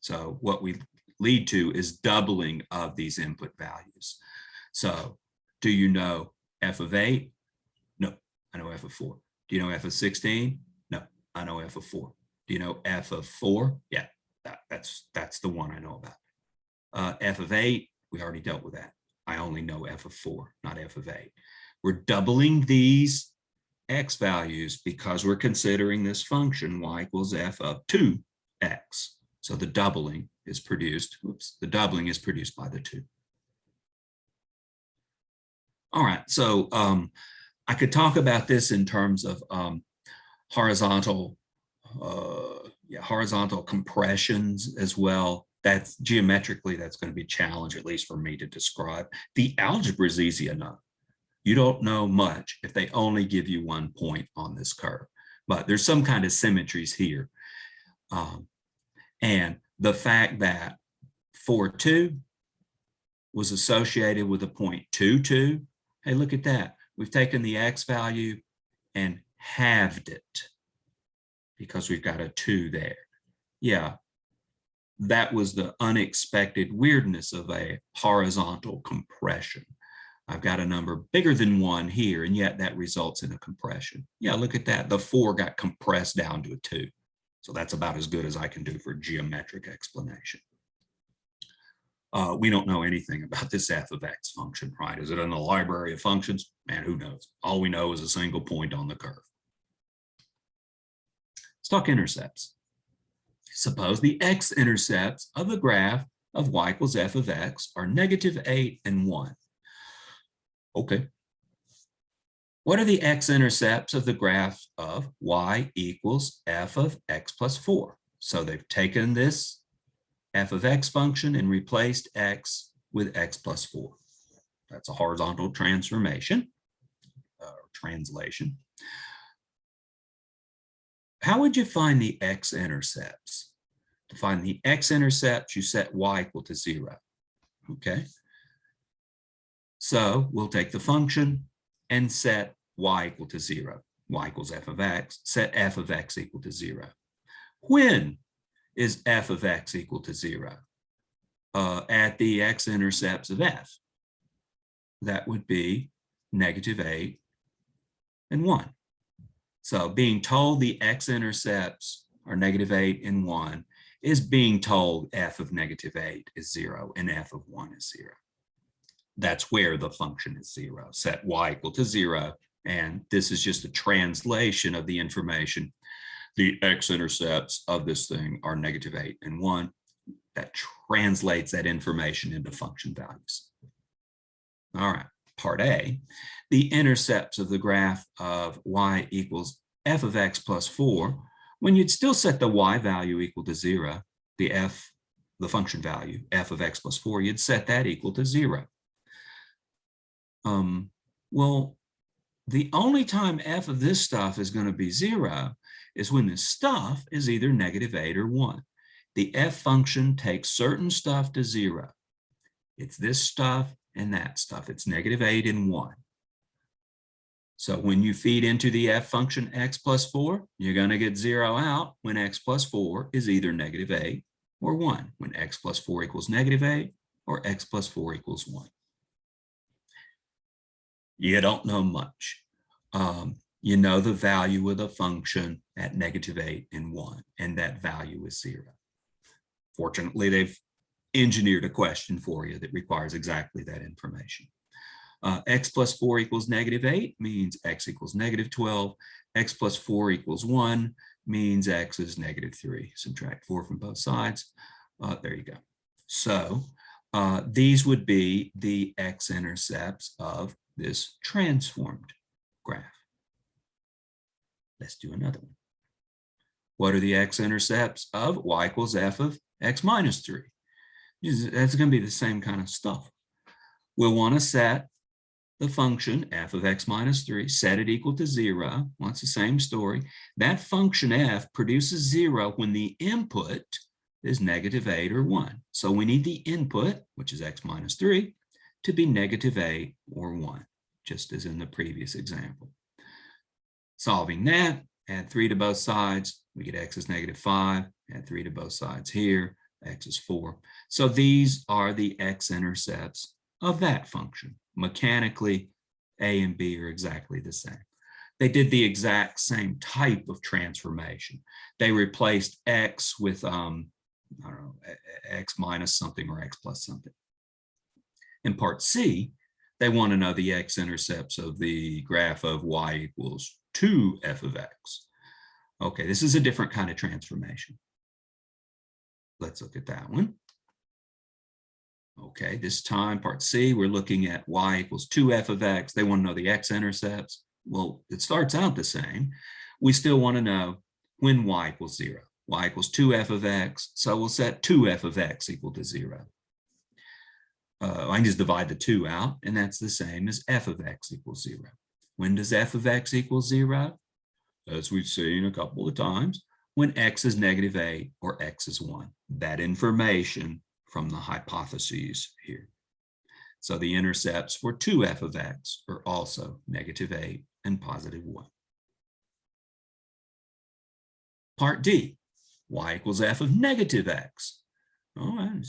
So what we lead to is doubling of these input values. So do you know f of 8? No, I know f of 4. Do you know f of 16? No, I know f of 4. Do you know f of 4? Yeah, that's the one I know about. F of 8, we already dealt with that. I only know f of 4, not f of 8. We're doubling these x values because we're considering this function y equals f of 2x. So the doubling is produced, the doubling is produced by the 2. All right, so I could talk about this in terms of horizontal compressions as well. That's geometrically, that's going to be a challenge, at least for me to describe. The algebra is easy enough. You don't know much if they only give you 1 point on this curve, but there's some kind of symmetries here. And the fact that 4, 2 was associated with a point 2, 2. Hey, look at that. We've taken the x value and halved it because we've got a 2 there. Yeah, that was the unexpected weirdness of a horizontal compression. I've got a number bigger than 1 here, and yet that results in a compression. Yeah, look at that. The 4 got compressed down to a 2. So that's about as good as I can do for geometric explanation. We don't know anything about this f of x function, right? Is it in the library of functions? Man, who knows? All we know is a single point on the curve. Let's talk intercepts. Suppose the x-intercepts of the graph of y equals f of x are -8 and 1. Okay. What are the x-intercepts of the graph of y equals f of x plus 4? So they've taken this f of x function and replaced x with x plus 4. That's a horizontal transformation or translation. How would you find the x-intercepts? To find the x-intercepts, you set y equal to 0. Okay. So we'll take the function and set y equal to 0. Y equals f of x, set f of x equal to 0. When is f of x equal to 0? At the x-intercepts of f. That would be -8 and 1. So being told the x-intercepts are -8 and 1 is being told f of -8 is 0 and f of 1 is 0. That's where the function is 0. Set y equal to 0, and this is just a translation of the information. The x-intercepts of this thing are -8 and 1. That translates that information into function values. All right, part A. The intercepts of the graph of y equals f of x plus 4, when you'd still set the y value equal to 0, the function value, f of x plus 4, you'd set that equal to 0. Well, the only time f of this stuff is going to be 0 is when this stuff is either -8 or 1. The f function takes certain stuff to 0. It's this stuff and that stuff. It's -8 and 1. So when you feed into the f function x plus 4, you're going to get 0 out when x plus 4 is either -8 or 1, when x plus 4 equals -8 or x plus 4 equals 1. You don't know much. You know the value of the function at -8 and 1, and that value is 0. Fortunately, they've engineered a question for you that requires exactly that information. X plus 4 equals -8 means x equals -12. X plus 4 equals 1 means x is -3. Subtract 4 from both sides. There you go. So these would be the x-intercepts of this transformed graph. Let's do another one. What are the x-intercepts of y equals f of x minus 3? That's going to be the same kind of stuff. We'll want to set the function f of x minus 3, set it equal to 0. Well, it's the same story. That function f produces 0 when the input is -8 or 1. So we need the input, which is x minus 3, to be -8 or 1, just as in the previous example. Solving that, add 3 to both sides, we get x is -5, add 3 to both sides here, x is 4. So these are the x-intercepts of that function. Mechanically, a and b are exactly the same. They did the exact same type of transformation. They replaced x with, I don't know, x minus something or x plus something. In part C, they want to know the x-intercepts of the graph of y equals 2f of x. Okay, this is a different kind of transformation. Let's look at that one. Okay, this time, part C, we're looking at y equals 2f of x. They want to know the x-intercepts. Well, it starts out the same. We still want to know when y equals 0. Y equals 2f of x, so we'll set 2f of x equal to 0. I can just divide the 2 out, and that's the same as f of x equals 0. When does f of x equal 0? As we've seen a couple of times, when x is -8 or x is 1. That information from the hypotheses here. So the intercepts for 2f of x are also -8 and +1. Part D, y equals f of -x. All right,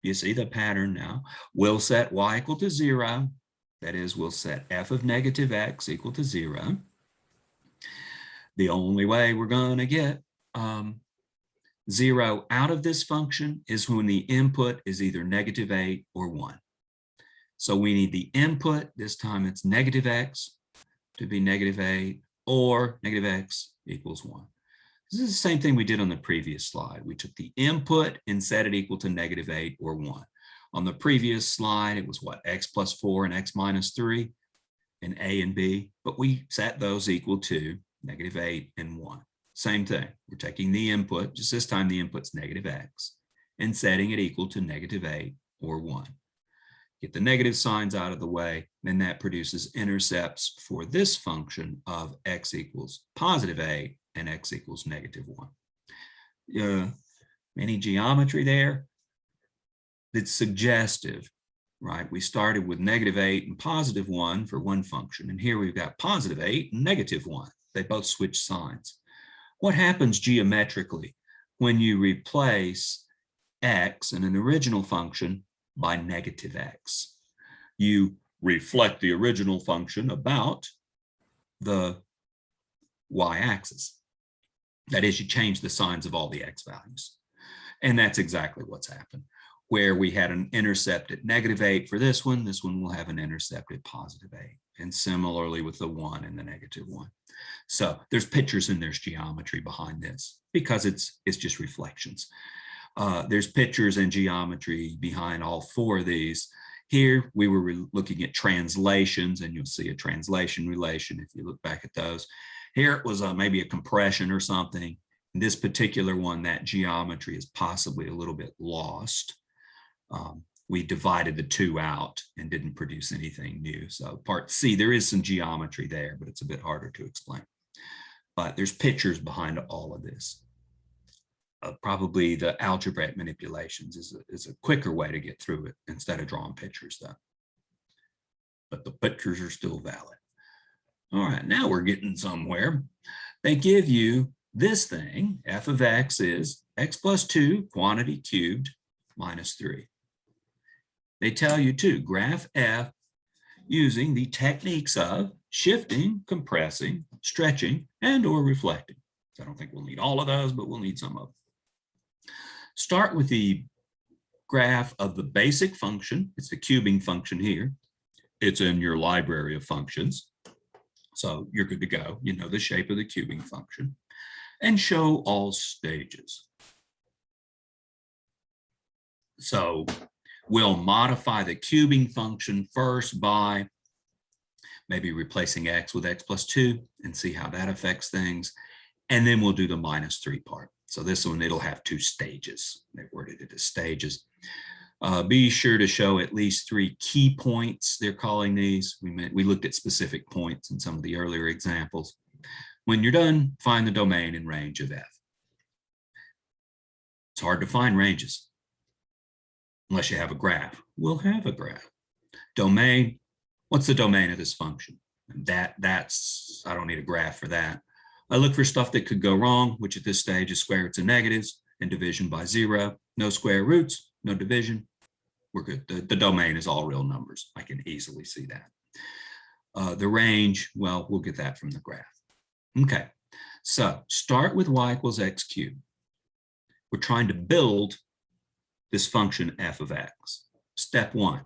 you see the pattern now. We'll set y equal to 0. That is, we'll set f of -x equal to 0. The only way we're going to get 0 out of this function is when the input is either -8 or 1. So we need the input, this time it's -x, to be -8, or -x equals 1. This is the same thing we did on the previous slide. We took the input and set it equal to -8 or 1. On the previous slide, it was what, x plus 4 and x minus 3 in A and B, but we set those equal to -8 and 1. Same thing, we're taking the input, just this time the input's -x, and setting it equal to -8 or 1. Get the negative signs out of the way, then that produces intercepts for this function of x equals +8 and x equals -1. Any geometry there? It's suggestive, right? We started with -8 and +1 for one function, and here we've got +8 and -1. They both switch signs. What happens geometrically when you replace x in an original function by -x? You reflect the original function about the y-axis. That is, you change the signs of all the x values. And that's exactly what's happened. Where we had an intercept at -8 for this one will have an intercept at +8. And similarly with the 1 and the -1. So there's pictures and there's geometry behind this because it's just reflections. There's pictures and geometry behind all 4 of these. Here we were looking at translations, and you'll see a translation relation if you look back at those. Here it was maybe a compression or something. In this particular one, that geometry is possibly a little bit lost. We divided the 2 out and didn't produce anything new. So part C, there is some geometry there, but it's a bit harder to explain. But there's pictures behind all of this. Probably the algebraic manipulations is a quicker way to get through it instead of drawing pictures though. But the pictures are still valid. All right, now we're getting somewhere. They give you this thing, f of x is x plus 2 quantity cubed minus 3. They tell you to graph f using the techniques of shifting, compressing, stretching, and or reflecting. I don't think we'll need all of those, but we'll need some of them. Start with the graph of the basic function. It's the cubing function here. It's in your library of functions. So you're good to go. You know the shape of the cubing function. And show all stages. So we'll modify the cubing function first by maybe replacing x with x plus 2 and see how that affects things. And then we'll do the -3 part. So this one, it'll have 2 stages. They worded it as stages. Be sure to show at least 3 key points, they're calling these. We looked at specific points in some of the earlier examples. When you're done, find the domain and range of f. It's hard to find ranges. unless you have a graph. We'll have a graph. Domain, what's the domain of this function? That's, I don't need a graph for that. I look for stuff that could go wrong, which at this stage is square roots and negatives and division by 0. No square roots, no division. We're good. The domain is all real numbers. I can easily see that. The range, well, we'll get that from the graph. Okay, so start with y equals x cubed. We're trying to build this function f of x. Step 1,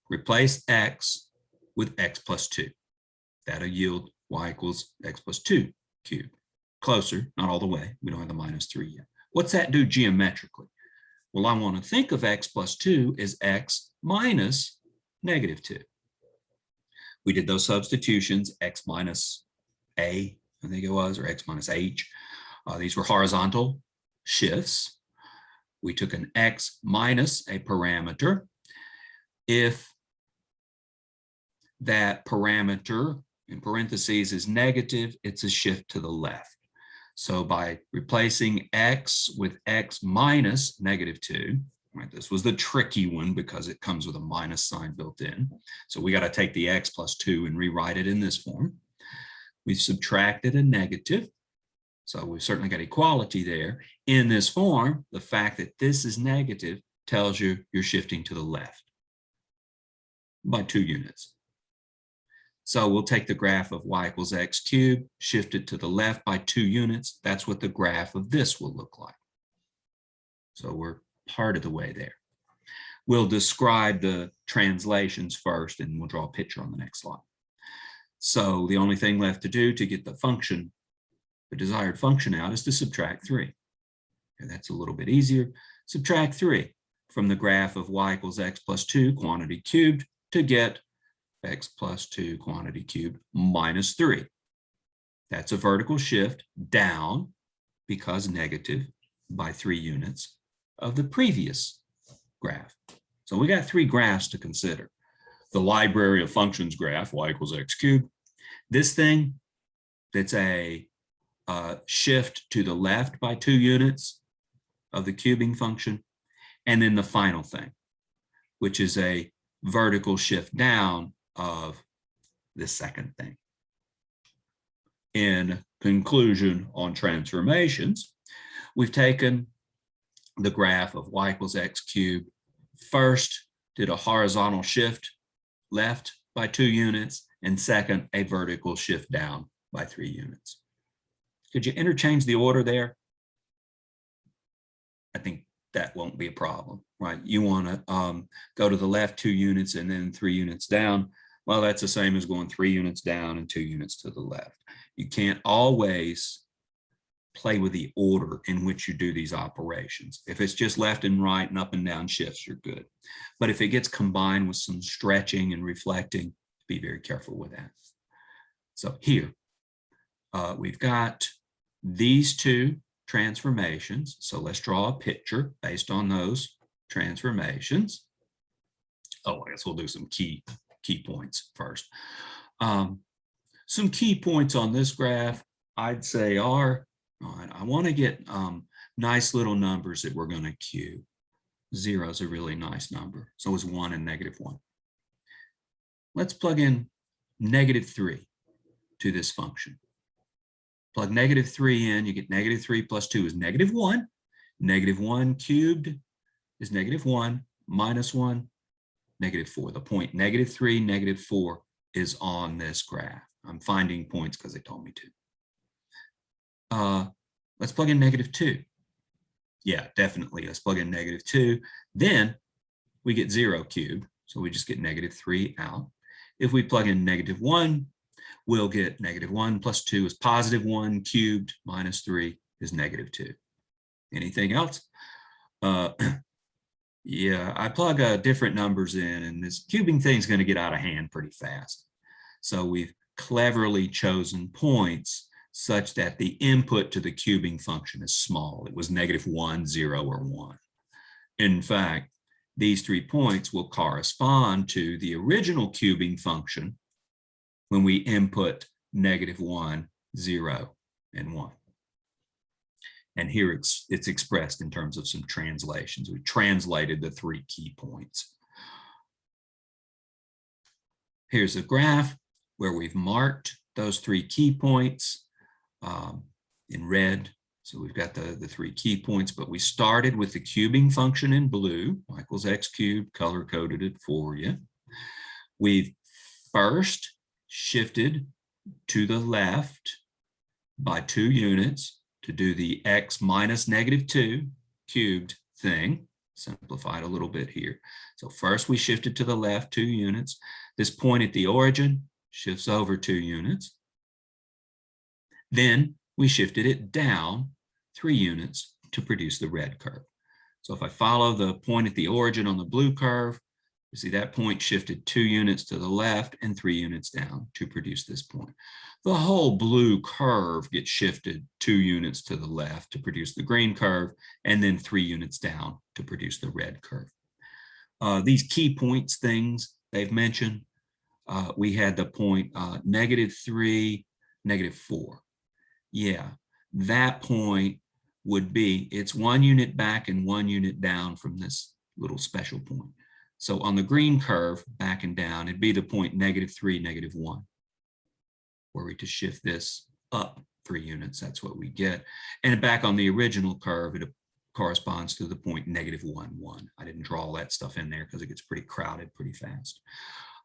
replace x with x plus 2. That'll yield y equals x plus 2 cubed. Closer, not all the way. We don't have the minus 3 yet. What's that do geometrically? Well, I want to think of x plus 2 as x minus negative 2. We did those substitutions, x minus a, I think it was, or x minus h. These were horizontal shifts. We took an x minus a parameter. If that parameter, in parentheses, is negative, it's a shift to the left. So by replacing x with x minus negative 2, right, this was the tricky one because it comes with a minus sign built in. So we got to take the x plus 2 and rewrite it in this form. We've subtracted a negative. So we've certainly got equality there. In this form, the fact that this is negative tells you you're shifting to the left by 2 units. So we'll take the graph of y equals x cubed, shift it to the left by 2 units. That's what the graph of this will look like. So we're part of the way there. We'll describe the translations first, and we'll draw a picture on the next slide. So the only thing left to do to get the function, the desired function out, is to subtract 3. And that's a little bit easier. Subtract 3 from the graph of y equals x plus 2 quantity cubed to get x plus 2 quantity cubed minus 3. That's a vertical shift down because negative by 3 units of the previous graph. So we got 3 graphs to consider. The library of functions graph, y equals x cubed. This thing, that's a shift to the left by 2 units of the cubing function. And then the final thing, which is a vertical shift down of the second thing. In conclusion on transformations, we've taken the graph of y equals x cubed. First, did a horizontal shift left by 2 units, and second, a vertical shift down by 3 units. Could you interchange the order there? I think that won't be a problem, right? You want to go to the left 2 units and then 3 units down. Well, that's the same as going 3 units down and 2 units to the left. You can't always play with the order in which you do these operations. If it's just left and right and up and down shifts, you're good. But if it gets combined with some stretching and reflecting, be very careful with that. So here, we've got these 2 transformations. So let's draw a picture based on those transformations. Oh, I guess we'll do some key points first. Some key points on this graph, I'd say are, I want to get nice little numbers that we're going to cube. 0 is a really nice number. So is 1 and negative 1. Let's plug in negative 3 to this function. Plug negative 3 in, you get negative 3 plus 2 is negative 1. Negative 1 cubed is negative 1, minus 1, negative 4. The point negative 3, negative 4 is on this graph. I'm finding points because they told me to. Let's plug in negative 2. Yeah, definitely. Let's plug in negative 2. Then we get 0 cubed. So we just get negative 3 out. If we plug in negative 1, we'll get negative 1 plus 2 is positive 1 cubed minus 3 is negative 2. Anything else? Yeah, I plug different numbers in, and this cubing thing is going to get out of hand pretty fast. So we've cleverly chosen points such that the input to the cubing function is small. It was negative 1, 0, or 1. In fact, these 3 points will correspond to the original cubing function when we input negative 1, 0, and 1. And here it's expressed in terms of some translations. We translated the 3 key points. Here's a graph where we've marked those 3 key points in red. So we've got the 3 key points, but we started with the cubing function in blue, y equals x cubed, color-coded it for you. We've first shifted to the left by 2 units to do the x minus -2 cubed thing. Simplified a little bit here. So first we shifted to the left 2 units. This point at the origin shifts over 2 units. Then we shifted it down 3 units to produce the red curve. So if I follow the point at the origin on the blue curve, you see that point shifted 2 units to the left and 3 units down to produce this point. The whole blue curve gets shifted 2 units to the left to produce the green curve, and then 3 units down to produce the red curve. These key points things they've mentioned, we had the point -3, -4. Yeah, that point would be, it's 1 unit back and 1 unit down from this little special point. So on the green curve, back and down, it'd be the point -3, -1. Were we to shift this up 3 units, that's what we get. And back on the original curve, it corresponds to the point -1, 1. I didn't draw all that stuff in there because it gets pretty crowded pretty fast.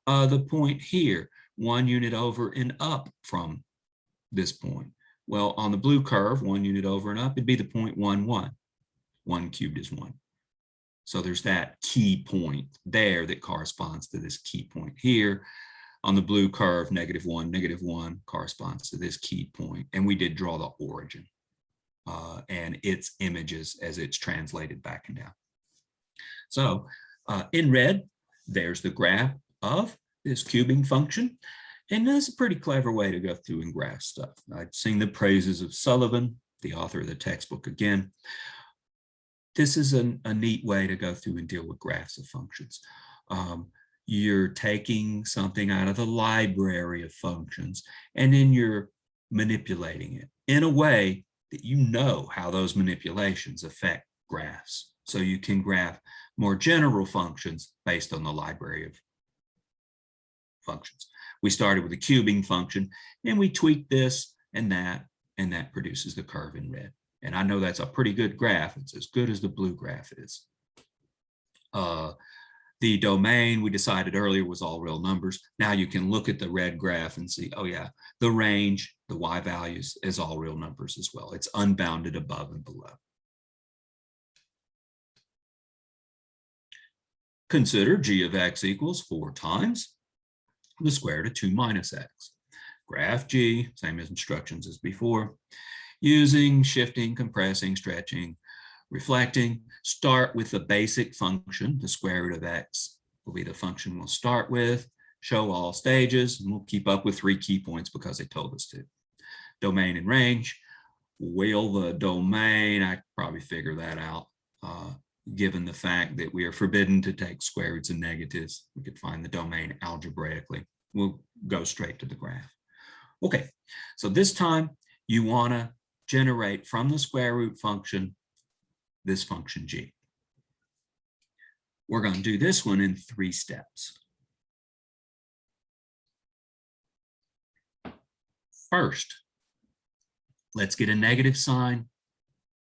The point here, 1 unit over and up from this point. Well, on the blue curve, 1 unit over and up, it'd be the point 1, 1. 1 cubed is 1. So there's that key point there that corresponds to this key point here. On the blue curve, -1, -1 corresponds to this key point. And we did draw the origin and its images as it's translated back and down. So in red, there's the graph of this cubing function. And that's a pretty clever way to go through and graph stuff. I've seen the praises of Sullivan, the author of the textbook again. This is a neat way to go through and deal with graphs of functions. You're taking something out of the library of functions, and then you're manipulating it in a way that you know how those manipulations affect graphs. So you can graph more general functions based on the library of functions. We started with a cubing function, and we tweaked this and that produces the curve in red. And I know that's a pretty good graph. It's as good as the blue graph is. The domain we decided earlier was all real numbers. Now you can look at the red graph and see, oh yeah, the range, the y values is all real numbers as well. It's unbounded above and below. Consider g of x equals 4 times the square root of 2 minus x. Graph g, same as instructions as before. Using, shifting, compressing, stretching, reflecting, start with the basic function. The square root of x will be the function we'll start with. Show all stages, and we'll keep up with 3 key points because they told us to. Domain and range. Will the domain, I probably figure that out, given the fact that we are forbidden to take square roots and negatives. We could find the domain algebraically. We'll go straight to the graph. Okay, so this time you want to generate from the square root function this function g. We're going to do this one in 3 steps. First, let's get a negative sign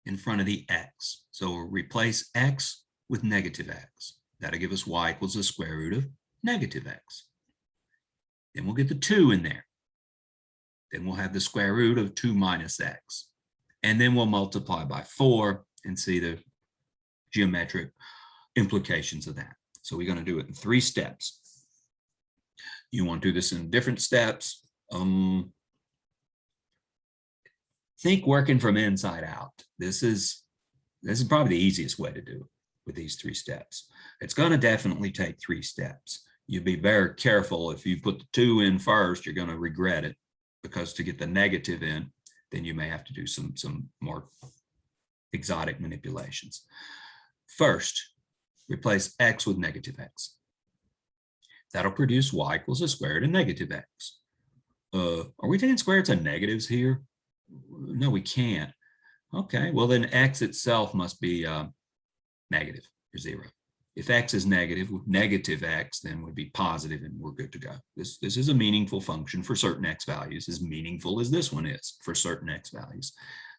in front of the x. So we'll replace x with negative x. That'll give us y equals the square root of negative x. Then we'll get the 2 in there. Then we'll have the square root of 2 minus x. And then we'll multiply by 4 and see the geometric implications of that. So we're going to do it in 3 steps. You want to do this in different steps. Think working from inside out. This is probably the easiest way to do it with these 3 steps. It's going to definitely take 3 steps. You'll be very careful. If you put the 2 in first, you're going to regret it, because to get the negative in, then you may have to do some more exotic manipulations. First, replace x with negative x. That'll produce y equals the square root of negative x. Are we taking square roots of negatives here? No, we can't. Okay, well then x itself must be negative or 0. If x is negative, with negative x then would be positive, and we're good to go. This is a meaningful function for certain x values, as meaningful as this one is for certain x values.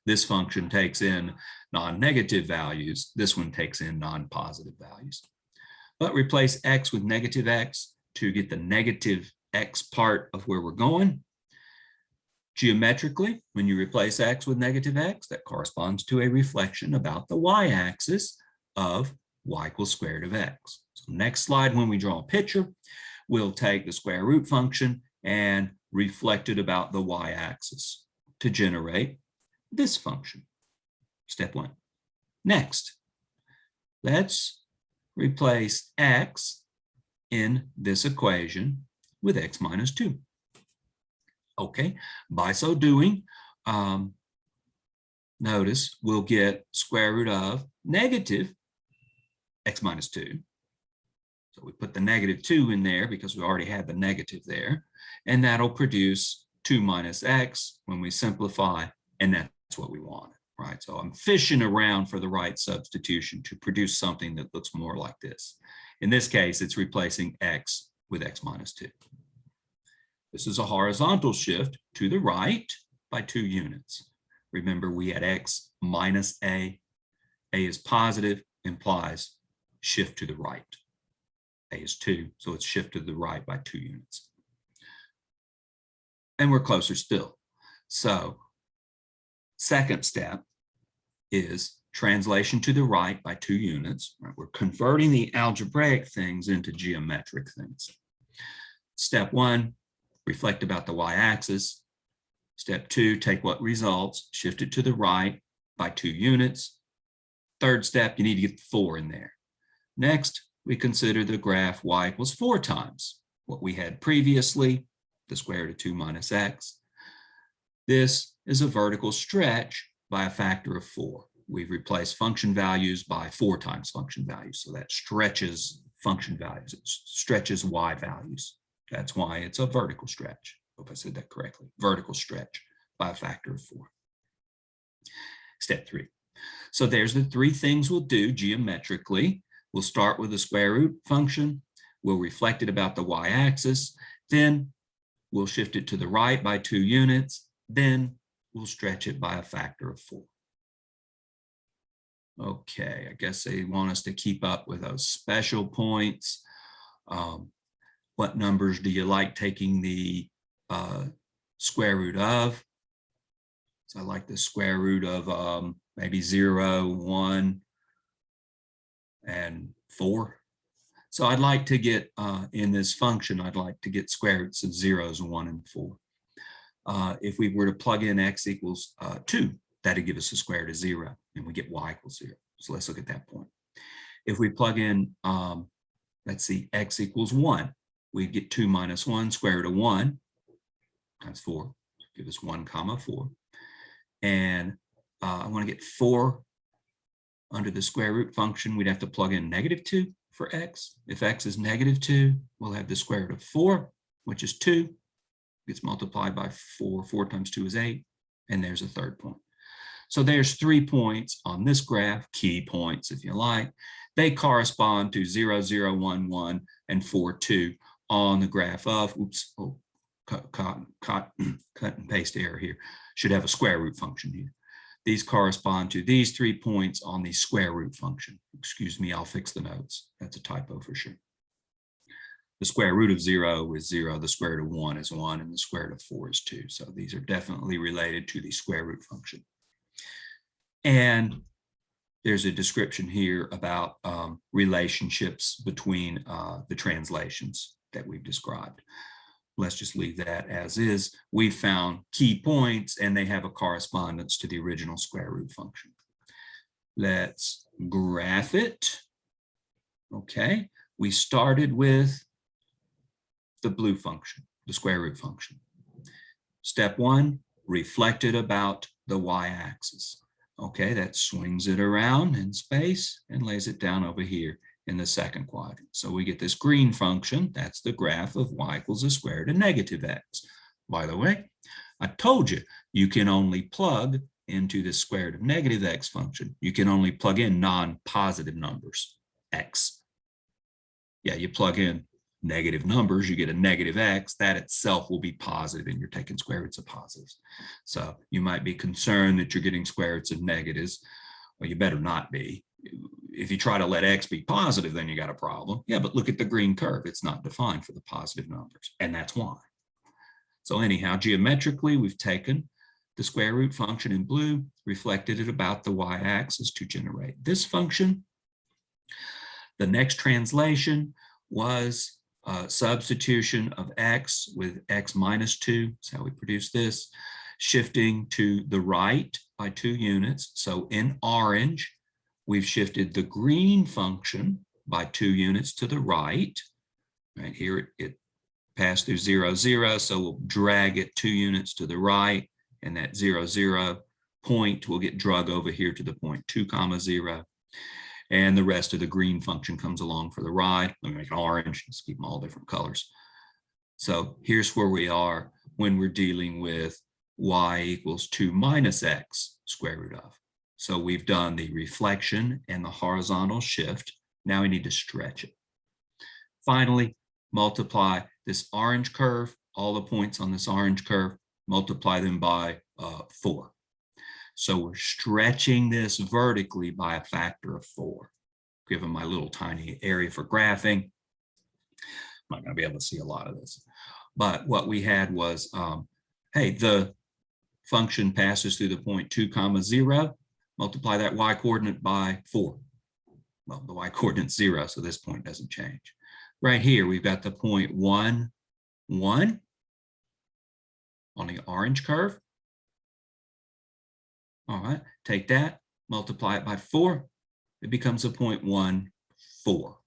This function takes in non-negative values. This one takes in non-positive values. But replace x with negative x to get the negative x part of where we're going. Geometrically, when you replace x with negative x, that corresponds to a reflection about the y-axis of y equals square root of x. So next slide, when we draw a picture, we'll take the square root function and reflect it about the y-axis to generate this function. Step 1. Next, let's replace x in this equation with x minus 2. Okay, by so doing, notice we'll get square root of negative x minus 2. So we put the negative 2 in there because we already had the negative there, and that'll produce 2 minus x when we simplify, and that's what we want, right? So I'm fishing around for the right substitution to produce something that looks more like this. In this case, it's replacing x with x minus 2. This is a horizontal shift to the right by 2 units. Remember, we had x minus a. A is positive, implies shift to the right. A is 2, so it's shift to the right by 2 units. And we're closer still. So second step is translation to the right by 2 units. Right? We're converting the algebraic things into geometric things. Step 1, reflect about the y-axis. Step 2, take what results, shift it to the right by 2 units. Third step, you need to get the 4 in there. Next, we consider the graph y equals 4 times what we had previously, the square root of 2 minus x. This is a vertical stretch by a factor of 4. We've replaced function values by 4 times function values, so that stretches function values. It stretches y values. That's why it's a vertical stretch. Hope I said that correctly. Vertical stretch by a factor of 4. Step 3. So there's the 3 things we'll do geometrically. We'll start with the square root function. We'll reflect it about the y-axis. Then we'll shift it to the right by 2 units. Then we'll stretch it by a factor of 4. Okay, I guess they want us to keep up with those special points. What numbers do you like taking the square root of? So I like the square root of maybe 0, 1, and 4. So I'd like to get, in this function, I'd like to get square roots of 0s, 1, and 4. If we were to plug in x equals 2, that'd give us a square root of 0, and we get y equals 0. So let's look at that point. If we plug in, let's see, x equals 1, we'd get 2 minus 1, square root of 1 times 4, give us 1 comma 4. And I want to get 4 under the square root function. We'd have to plug in negative 2 for x. If x is negative 2, we'll have the square root of 4, which is 2. Gets multiplied by 4. 4 times 2 is 8. And there's a third point. So there's 3 points on this graph, key points if you like. They correspond to 0, 0, 1, 1, and 4, 2 on the graph of, oops, oh, cut and paste error here. Should have a square root function here. These correspond to these 3 points on the square root function. Excuse me, I'll fix the notes. That's a typo for sure. The square root of 0 is 0, the square root of 1 is 1, and the square root of 4 is 2. So these are definitely related to the square root function. And there's a description here about relationships between the translations that we've described. Let's just leave that as is. We found key points and they have a correspondence to the original square root function. Let's graph it. Okay, we started with the blue function, the square root function. Step 1, reflect it about the y-axis. Okay, that swings it around in space and lays it down over here in the second quadrant. So we get this green function. That's the graph of y equals the square root of negative x. By the way, I told you, you can only plug into the square root of negative x function, you can only plug in non-positive numbers, x. Yeah, you plug in negative numbers, you get a negative x, that itself will be positive, and you're taking square roots of positives. So you might be concerned that you're getting square roots of negatives. Well, you better not be. If you try to let x be positive, then you got a problem. Yeah, but look at the green curve. It's not defined for the positive numbers, and that's why. So anyhow, geometrically, we've taken the square root function in blue, reflected it about the y-axis to generate this function. The next translation was substitution of x with x minus 2. That's how we produce this. Shifting to the right by 2 units. So in orange, we've shifted the green function by 2 units to the right. Right here, it passed through 0, 0, so we'll drag it 2 units to the right, and that 0, 0 point will get dragged over here to the point 2, 0. And the rest of the green function comes along for the ride. Let me make it orange, just keep them all different colors. So here's where we are when we're dealing with y equals 2 minus x square root of. So we've done the reflection and the horizontal shift. Now we need to stretch it. Finally, multiply this orange curve, all the points on this orange curve, multiply them by 4. So we're stretching this vertically by a factor of 4. Given my little tiny area for graphing, I'm not going to be able to see a lot of this. But what we had was, hey, the function passes through the point 2, 0, multiply that y coordinate by 4. Well, the y coordinate's 0, so this point doesn't change. Right here, we've got the point 1, 1 on the orange curve. All right, take that, multiply it by 4. It becomes a point 1, 4.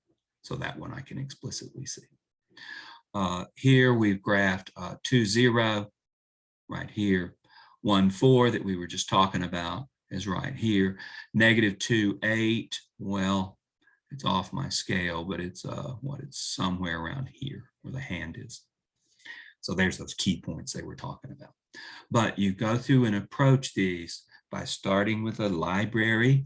So that one I can explicitly see. Here we've graphed 2, 0 right here. 1, 4 that we were just talking about is right here. Negative 2, 8. Well, it's off my scale, but it's it's somewhere around here where the hand is. So there's those key points they were talking about. But you go through and approach these by starting with a library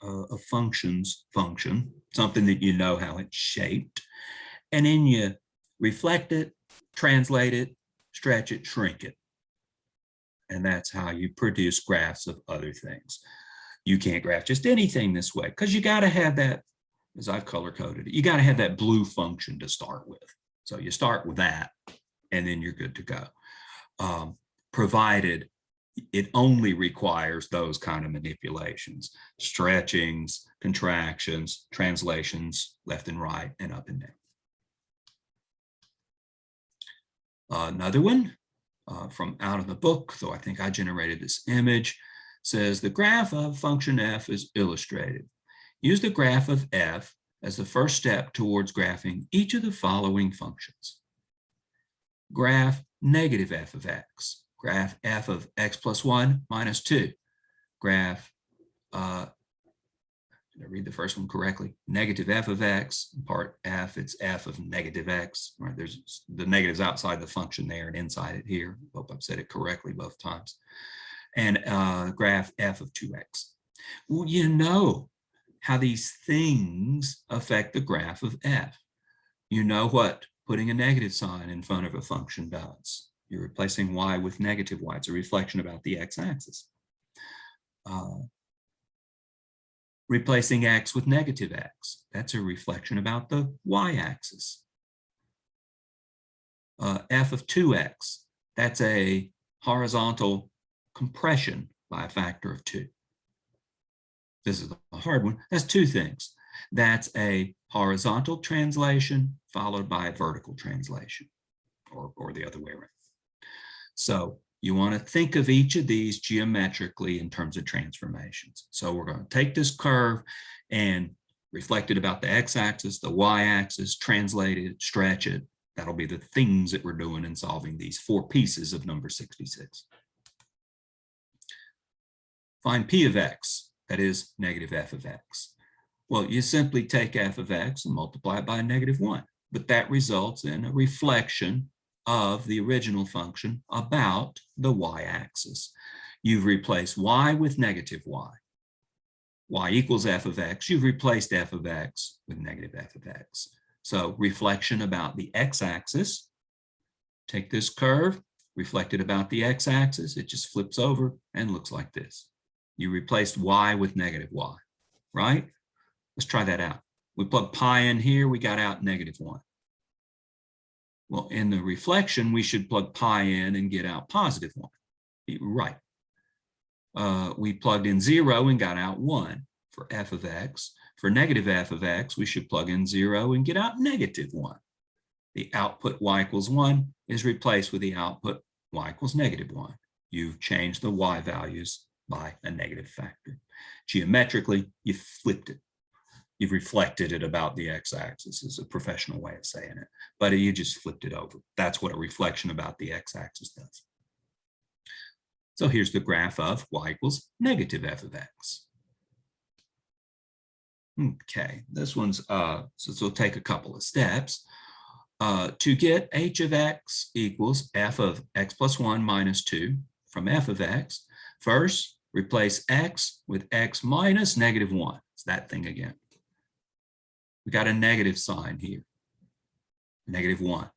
of functions function, something that you know how it's shaped, and then you reflect it, translate it, stretch it, shrink it. And that's how you produce graphs of other things. You can't graph just anything this way because you got to have that, as I've color coded it, you got to have that blue function to start with. So you start with that and then you're good to go. Provided it only requires those kind of manipulations, stretchings, contractions, translations, left and right, and up and down. Another one from out of the book, though I think I generated this image, says the graph of function f is illustrated. Use the graph of f as the first step towards graphing each of the following functions. Graph negative f of x. Graph f of x plus 1 minus 2. Graph, did I read the first one correctly? Negative f of x, part f, it's f of negative x. Right? There's the negatives outside the function there and inside it here. Hope I've said it correctly both times. And graph f of 2x. Well, you know how these things affect the graph of f. You know what putting a negative sign in front of a function does. You're replacing y with negative y. It's a reflection about the x-axis. Replacing x with negative x. That's a reflection about the y-axis. F of 2x. That's a horizontal compression by a factor of 2. This is a hard one. That's 2 things. That's a horizontal translation followed by a vertical translation, or the other way around. So you want to think of each of these geometrically in terms of transformations. So we're going to take this curve and reflect it about the x-axis, the y-axis, translate it, stretch it. That'll be the things that we're doing in solving these 4 pieces of number 66. Find p of x, that is negative f of x. Well, you simply take f of x and multiply it by negative 1, but that results in a reflection of the original function about the y-axis. you've replaced y with negative y. Y equals f of x, you've replaced f of x with negative f of x. So reflection about the x-axis. Take this curve, reflect it about the x-axis, it just flips over and looks like this. You replaced y with negative y, right? Let's try that out. We plug pi in here, we got out negative 1. Well, in the reflection, we should plug pi in and get out positive 1. Right. We plugged in 0 and got out 1 for f of x. For negative f of x, we should plug in 0 and get out negative 1. The output y equals 1 is replaced with the output y equals negative 1. You've changed the y values by a negative factor. Geometrically, you flipped it. You've reflected it about the x-axis is a professional way of saying it, but you just flipped it over. That's what a reflection about the x-axis does. So here's the graph of y equals negative f of x. Okay, this one's, so we'll take a couple of steps. To get h of x equals f of x plus 1 minus 2 from f of x, first replace x with x minus negative 1. It's that thing again. We got a negative sign here, negative 1.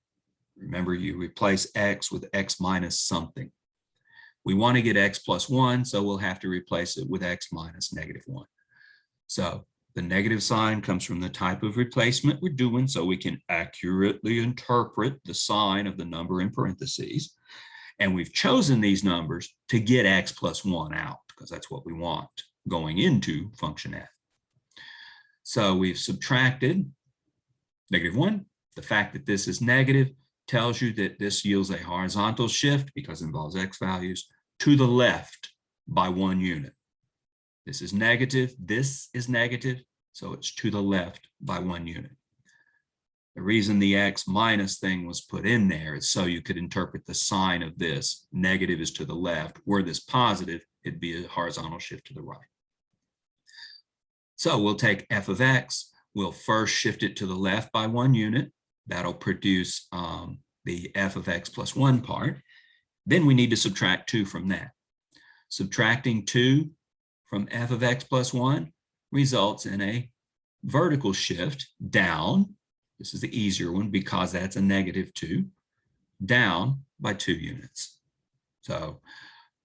Remember, you replace x with x minus something. We want to get x plus 1, so we'll have to replace it with x minus negative 1. So the negative sign comes from the type of replacement we're doing, so we can accurately interpret the sign of the number in parentheses. And we've chosen these numbers to get x plus 1 out, because that's what we want going into function f. So we've subtracted negative 1. The fact that this is negative tells you that this yields a horizontal shift, because it involves x values, to the left by 1 unit. This is negative, so it's to the left by 1 unit. The reason the x minus thing was put in there is so you could interpret the sign of this. Negative is to the left. Were this positive, it'd be a horizontal shift to the right. So we'll take f of x, we'll first shift it to the left by 1 unit. That'll produce the f of x plus 1 part. Then we need to subtract 2 from that. Subtracting 2 from f of x plus 1 results in a vertical shift down. This is the easier one because that's a negative 2, down by 2 units. So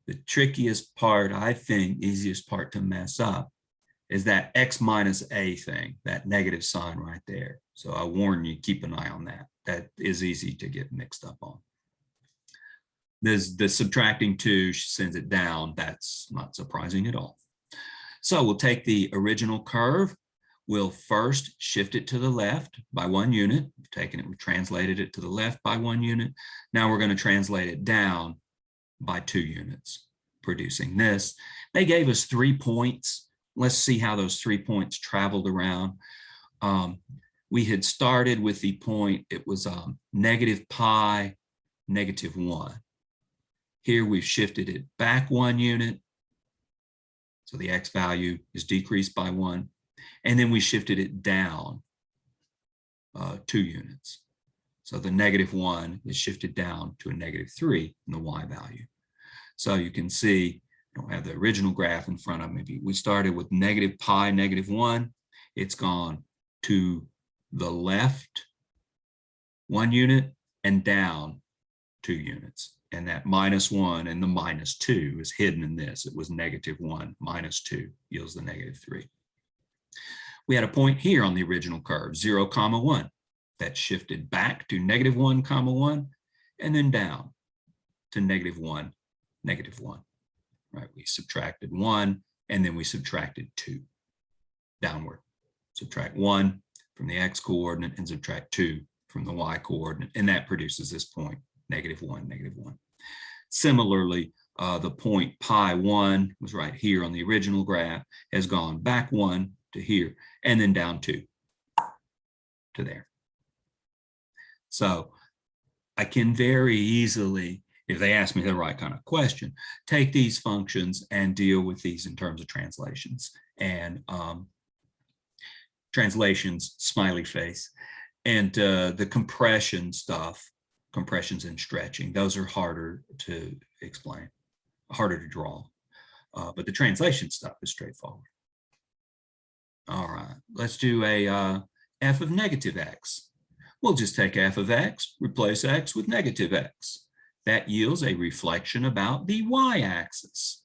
the trickiest part, I think, easiest part to mess up is that x minus a thing, that negative sign right there. So I warn you, keep an eye on that. That is easy to get mixed up on. There's the subtracting 2 sends it down. That's not surprising at all. So we'll take the original curve. We'll first shift it to the left by 1 unit. We've taken it, we've translated it to the left by 1 unit. Now we're going to translate it down by 2 units, producing this. They gave us 3 points. Let's see how those 3 points traveled around. We had started with the point, it was negative pi, negative 1. Here we've shifted it back 1 unit. So the x value is decreased by 1. And then we shifted it down 2 units. So the negative 1 is shifted down to a negative 3 in the y value. So you can see, I don't have the original graph in front of me. We started with negative pi, negative 1. It's gone to the left 1 unit and down 2 units. And that minus 1 and the minus 2 is hidden in this. It was negative 1 minus 2 yields the negative 3. We had a point here on the original curve, 0, 1, that shifted back to negative 1, 1, and then down to negative 1, negative 1. Right? We subtracted 1, and then we subtracted 2 downward. Subtract 1 from the x coordinate and subtract 2 from the y coordinate, and that produces this point, negative 1, negative 1. Similarly, the point pi 1 was right here on the original graph, has gone back 1 to here, and then down 2 to there. So I can very easily, if they ask me the right kind of question, take these functions and deal with these in terms of translations. And translations, smiley face, and the compression stuff, compressions and stretching, those are harder to explain, harder to draw. but the translation stuff is straightforward. All right, let's do a f of negative x. We'll just take f of x, replace x with negative x. That yields a reflection about the y-axis.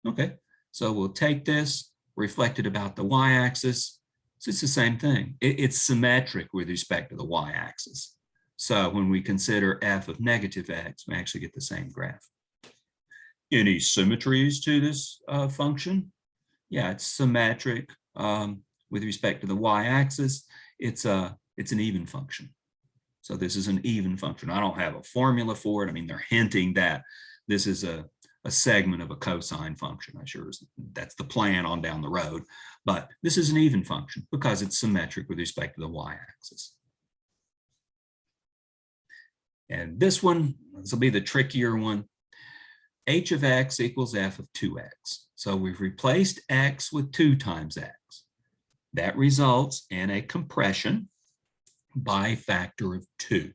Okay, so we'll take this, reflect it about the y-axis. So it's the same thing. It's symmetric with respect to the y-axis. So when we consider f of negative x, we actually get the same graph. Any symmetries to this function? Yeah, it's symmetric with respect to the y-axis. It's an even function. So this is an even function. I don't have a formula for it. I mean, they're hinting that this is a segment of a cosine function. I'm sure that's the plan on down the road. But this is an even function because it's symmetric with respect to the y-axis. And this one, this will be the trickier one. H of x equals f of 2x. So we've replaced x with 2 times x. That results in a compression by a factor of 2.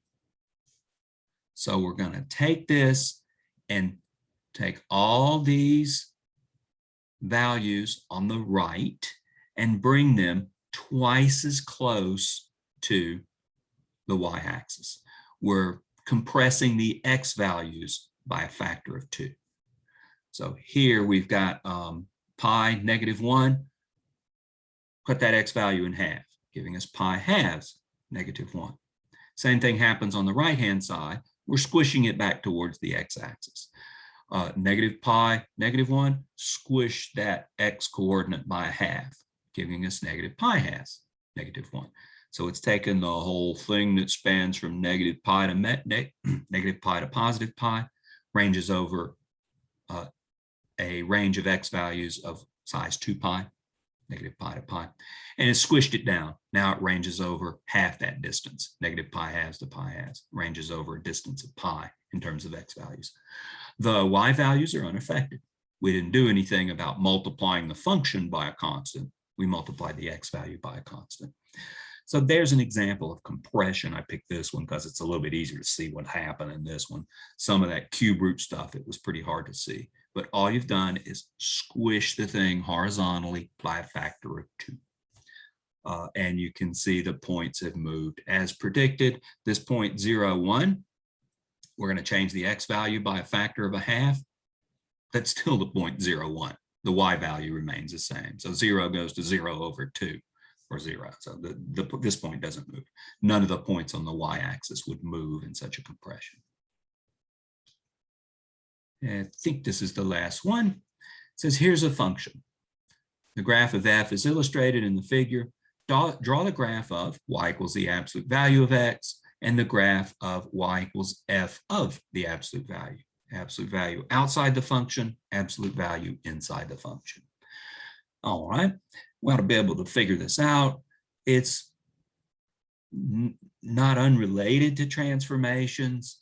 So we're going to take this and take all these values on the right and bring them twice as close to the y-axis. We're compressing the x values by a factor of 2. So here we've got pi -1, cut that x value in half, giving us pi halves -1. Same thing happens on the right-hand side. We're squishing it back towards the x-axis. Negative pi -1, squish that x coordinate by a half, giving us negative pi halves -1. So it's taken the whole thing that spans from negative pi to negative pi to positive pi, ranges over a range of x values of size 2 pi, negative pi to pi, and it's squished it down. Now it ranges over half that distance, negative pi halves to pi halves, ranges over a distance of pi in terms of x values. The y values are unaffected. We didn't do anything about multiplying the function by a constant. We multiplied the x value by a constant. So there's an example of compression. I picked this one because it's a little bit easier to see what happened in this one. Some of that cube root stuff, it was pretty hard to see. But all you've done is squish the thing horizontally by a factor of 2. And you can see the points have moved as predicted. This point 0, 1, we're going to change the x value by a factor of a half. That's still the point 0, 1. The y value remains the same. So 0 goes to 0 over 2. Or 0. So this point doesn't move. None of the points on the y-axis would move in such a compression. And I think this is the last one. It says here's a function. The graph of f is illustrated in the figure. Draw the graph of y equals the absolute value of x and the graph of y equals f of the absolute value. Absolute value outside the function, absolute value inside the function. All right. We ought to be able to figure this out. It's not unrelated to transformations,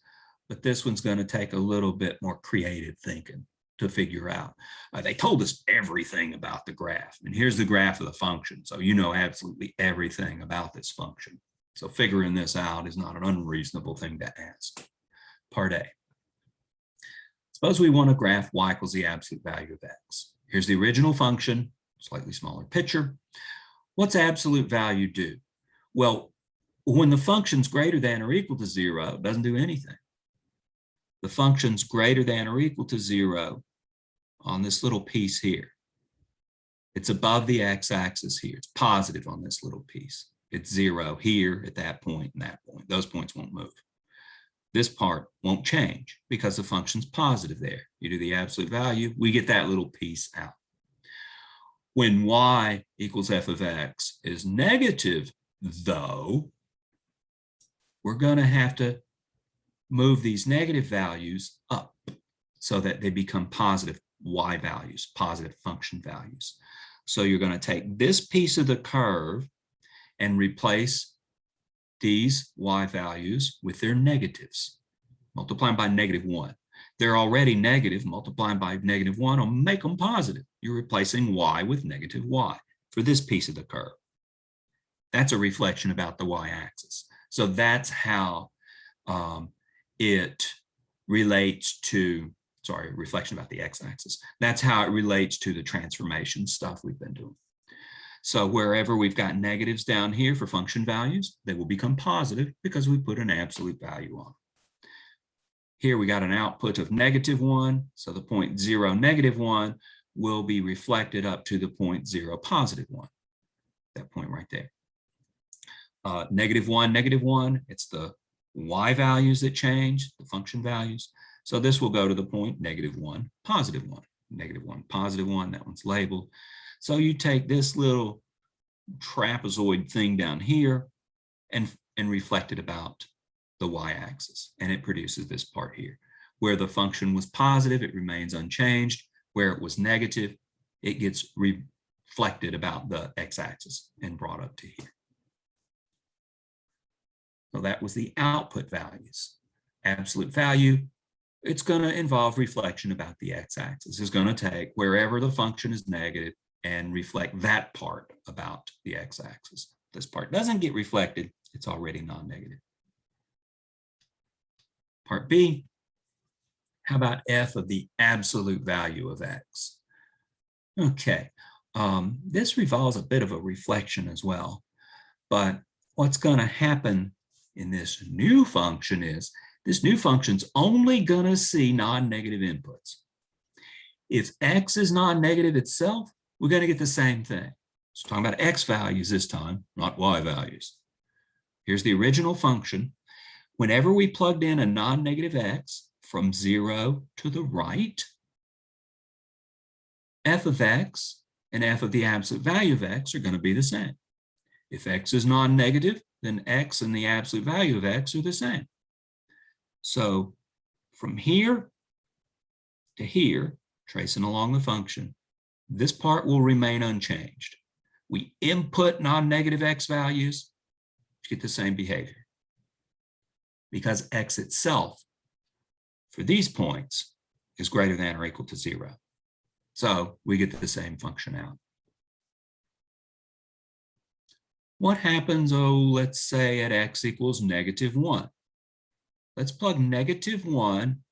but this one's going to take a little bit more creative thinking to figure out. They told us everything about the graph, and here's the graph of the function. So you know absolutely everything about this function. So figuring this out is not an unreasonable thing to ask. Part A. Suppose we want to graph y equals the absolute value of x. Here's the original function. Slightly smaller picture. What's absolute value do? Well, when the function's greater than or equal to 0, it doesn't do anything. The function's greater than or equal to 0 on this little piece here. It's above the x-axis here. It's positive on this little piece. It's 0 here at that point and that point. Those points won't move. This part won't change because the function's positive there. You do the absolute value, we get that little piece out. When y equals f of x is negative, though, we're going to have to move these negative values up so that they become positive y values, positive function values. So you're going to take this piece of the curve and replace these y values with their negatives, multiplying by -1. They're already negative, multiplying by -1 will make them positive. You're replacing y with negative y for this piece of the curve. That's a reflection about the y-axis. So that's how it relates to sorry, reflection about the x-axis. That's how it relates to the transformation stuff we've been doing. So wherever we've got negatives down here for function values, they will become positive because we put an absolute value on. Here we got an output of -1, so the point 0, -1 will be reflected up to the point 0, +1, that point right there. -1, -1, it's the y values that change, the function values. So this will go to the point -1, +1, -1, +1, that one's labeled. So you take this little trapezoid thing down here and reflect it about the y-axis, and it produces this part here. Where the function was positive, it remains unchanged. Where it was negative, it gets reflected about the x-axis and brought up to here. So that was the output values. Absolute value, it's going to involve reflection about the x-axis. It's going to take wherever the function is negative and reflect that part about the x-axis. This part doesn't get reflected, it's already non-negative. Part B, how about f of the absolute value of x? Okay, this revolves a bit of a reflection as well, but what's going to happen in this new function is this new function's only going to see non-negative inputs. If x is non-negative itself, we're going to get the same thing. So talking about x values this time, not y values. Here's the original function. Whenever we plugged in a non-negative x from 0 to the right, f of x and f of the absolute value of x are going to be the same. If x is non-negative, then x and the absolute value of x are the same. So from here to here, tracing along the function, this part will remain unchanged. We input non-negative x values to get the same behavior, because x itself for these points is greater than or equal to 0. So we get the same function out. What happens, let's say at x equals -1. Let's plug -1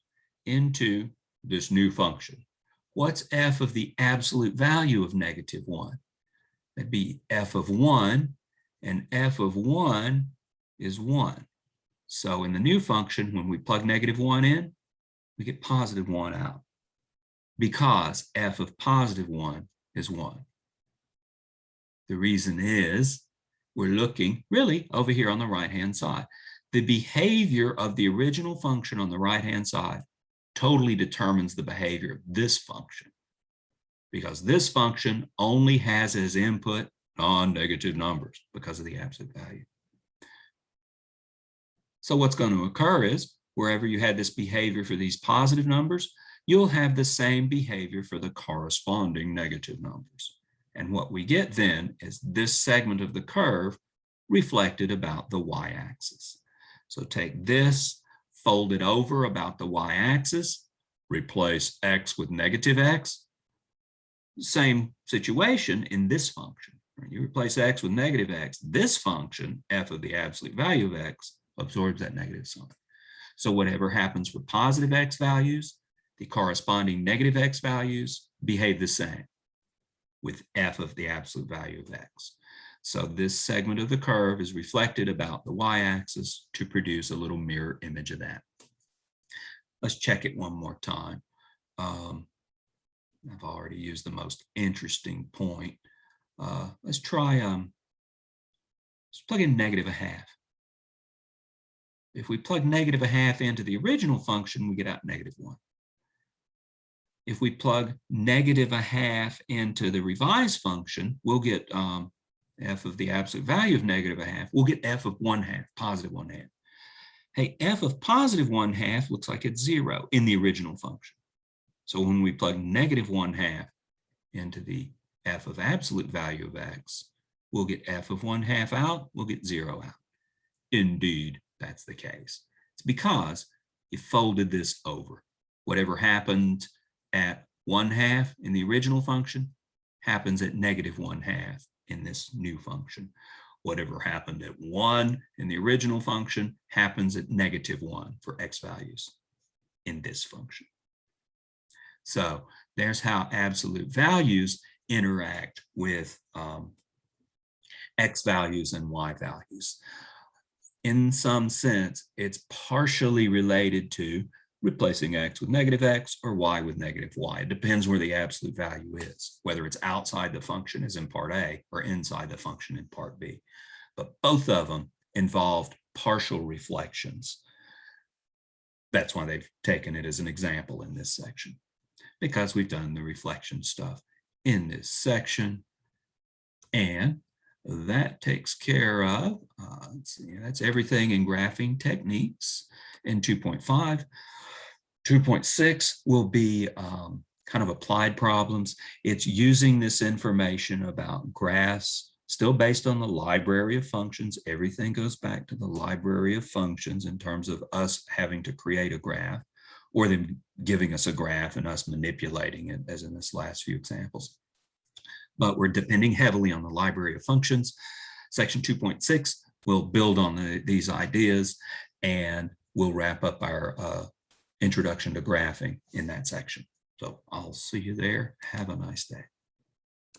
into this new function. What's f of the absolute value of -1? That'd be f of 1, and f of 1 is 1. So in the new function, when we plug -1 in, we get +1 out, because f of +1 is 1. The reason is we're looking really over here on the right-hand side. The behavior of the original function on the right-hand side totally determines the behavior of this function, because this function only has as input non-negative numbers because of the absolute value. So what's going to occur is wherever you had this behavior for these positive numbers, you'll have the same behavior for the corresponding negative numbers. And what we get then is this segment of the curve reflected about the y-axis. So take this, fold it over about the y-axis, replace x with -x. Same situation in this function. You replace x with -x. This function, f of the absolute value of x, absorbs that negative sign. So whatever happens for positive x values, the corresponding negative x values behave the same with f of the absolute value of x. So this segment of the curve is reflected about the y-axis to produce a little mirror image of that. Let's check it one more time. I've already used the most interesting point. Let's try, let's plug in -1/2. If we plug -1/2 into the original function, we get out -1. If we plug -1/2 into the revised function, we'll get f of the absolute value of -1/2. We'll get f of 1/2, +1/2. Hey, f of +1/2 looks like it's 0 in the original function. So when we plug -1/2 into the f of absolute value of x, we'll get f of 1/2 out, we'll get 0 out. Indeed, that's the case. It's because you folded this over. Whatever happened at 1/2 in the original function happens at -1/2 in this new function. Whatever happened at 1 in the original function happens at -1 for x values in this function. So there's how absolute values interact with X values and Y values. In some sense, it's partially related to replacing X with negative X or Y with negative Y. It depends where the absolute value is, whether it's outside the function as in part A or inside the function in part B. But both of them involved partial reflections. That's why they've taken it as an example in this section, because we've done the reflection stuff in this section. And that takes care of, let's see, that's everything in graphing techniques in 2.5. 2.6 will be kind of applied problems. It's using this information about graphs, still based on the library of functions. Everything goes back to the library of functions in terms of us having to create a graph, or them giving us a graph and us manipulating it, as in this last few examples. But we're depending heavily on the library of functions. Section 2.6 will build on these ideas, and we'll wrap up our introduction to graphing in that section. So I'll see you there. Have a nice day.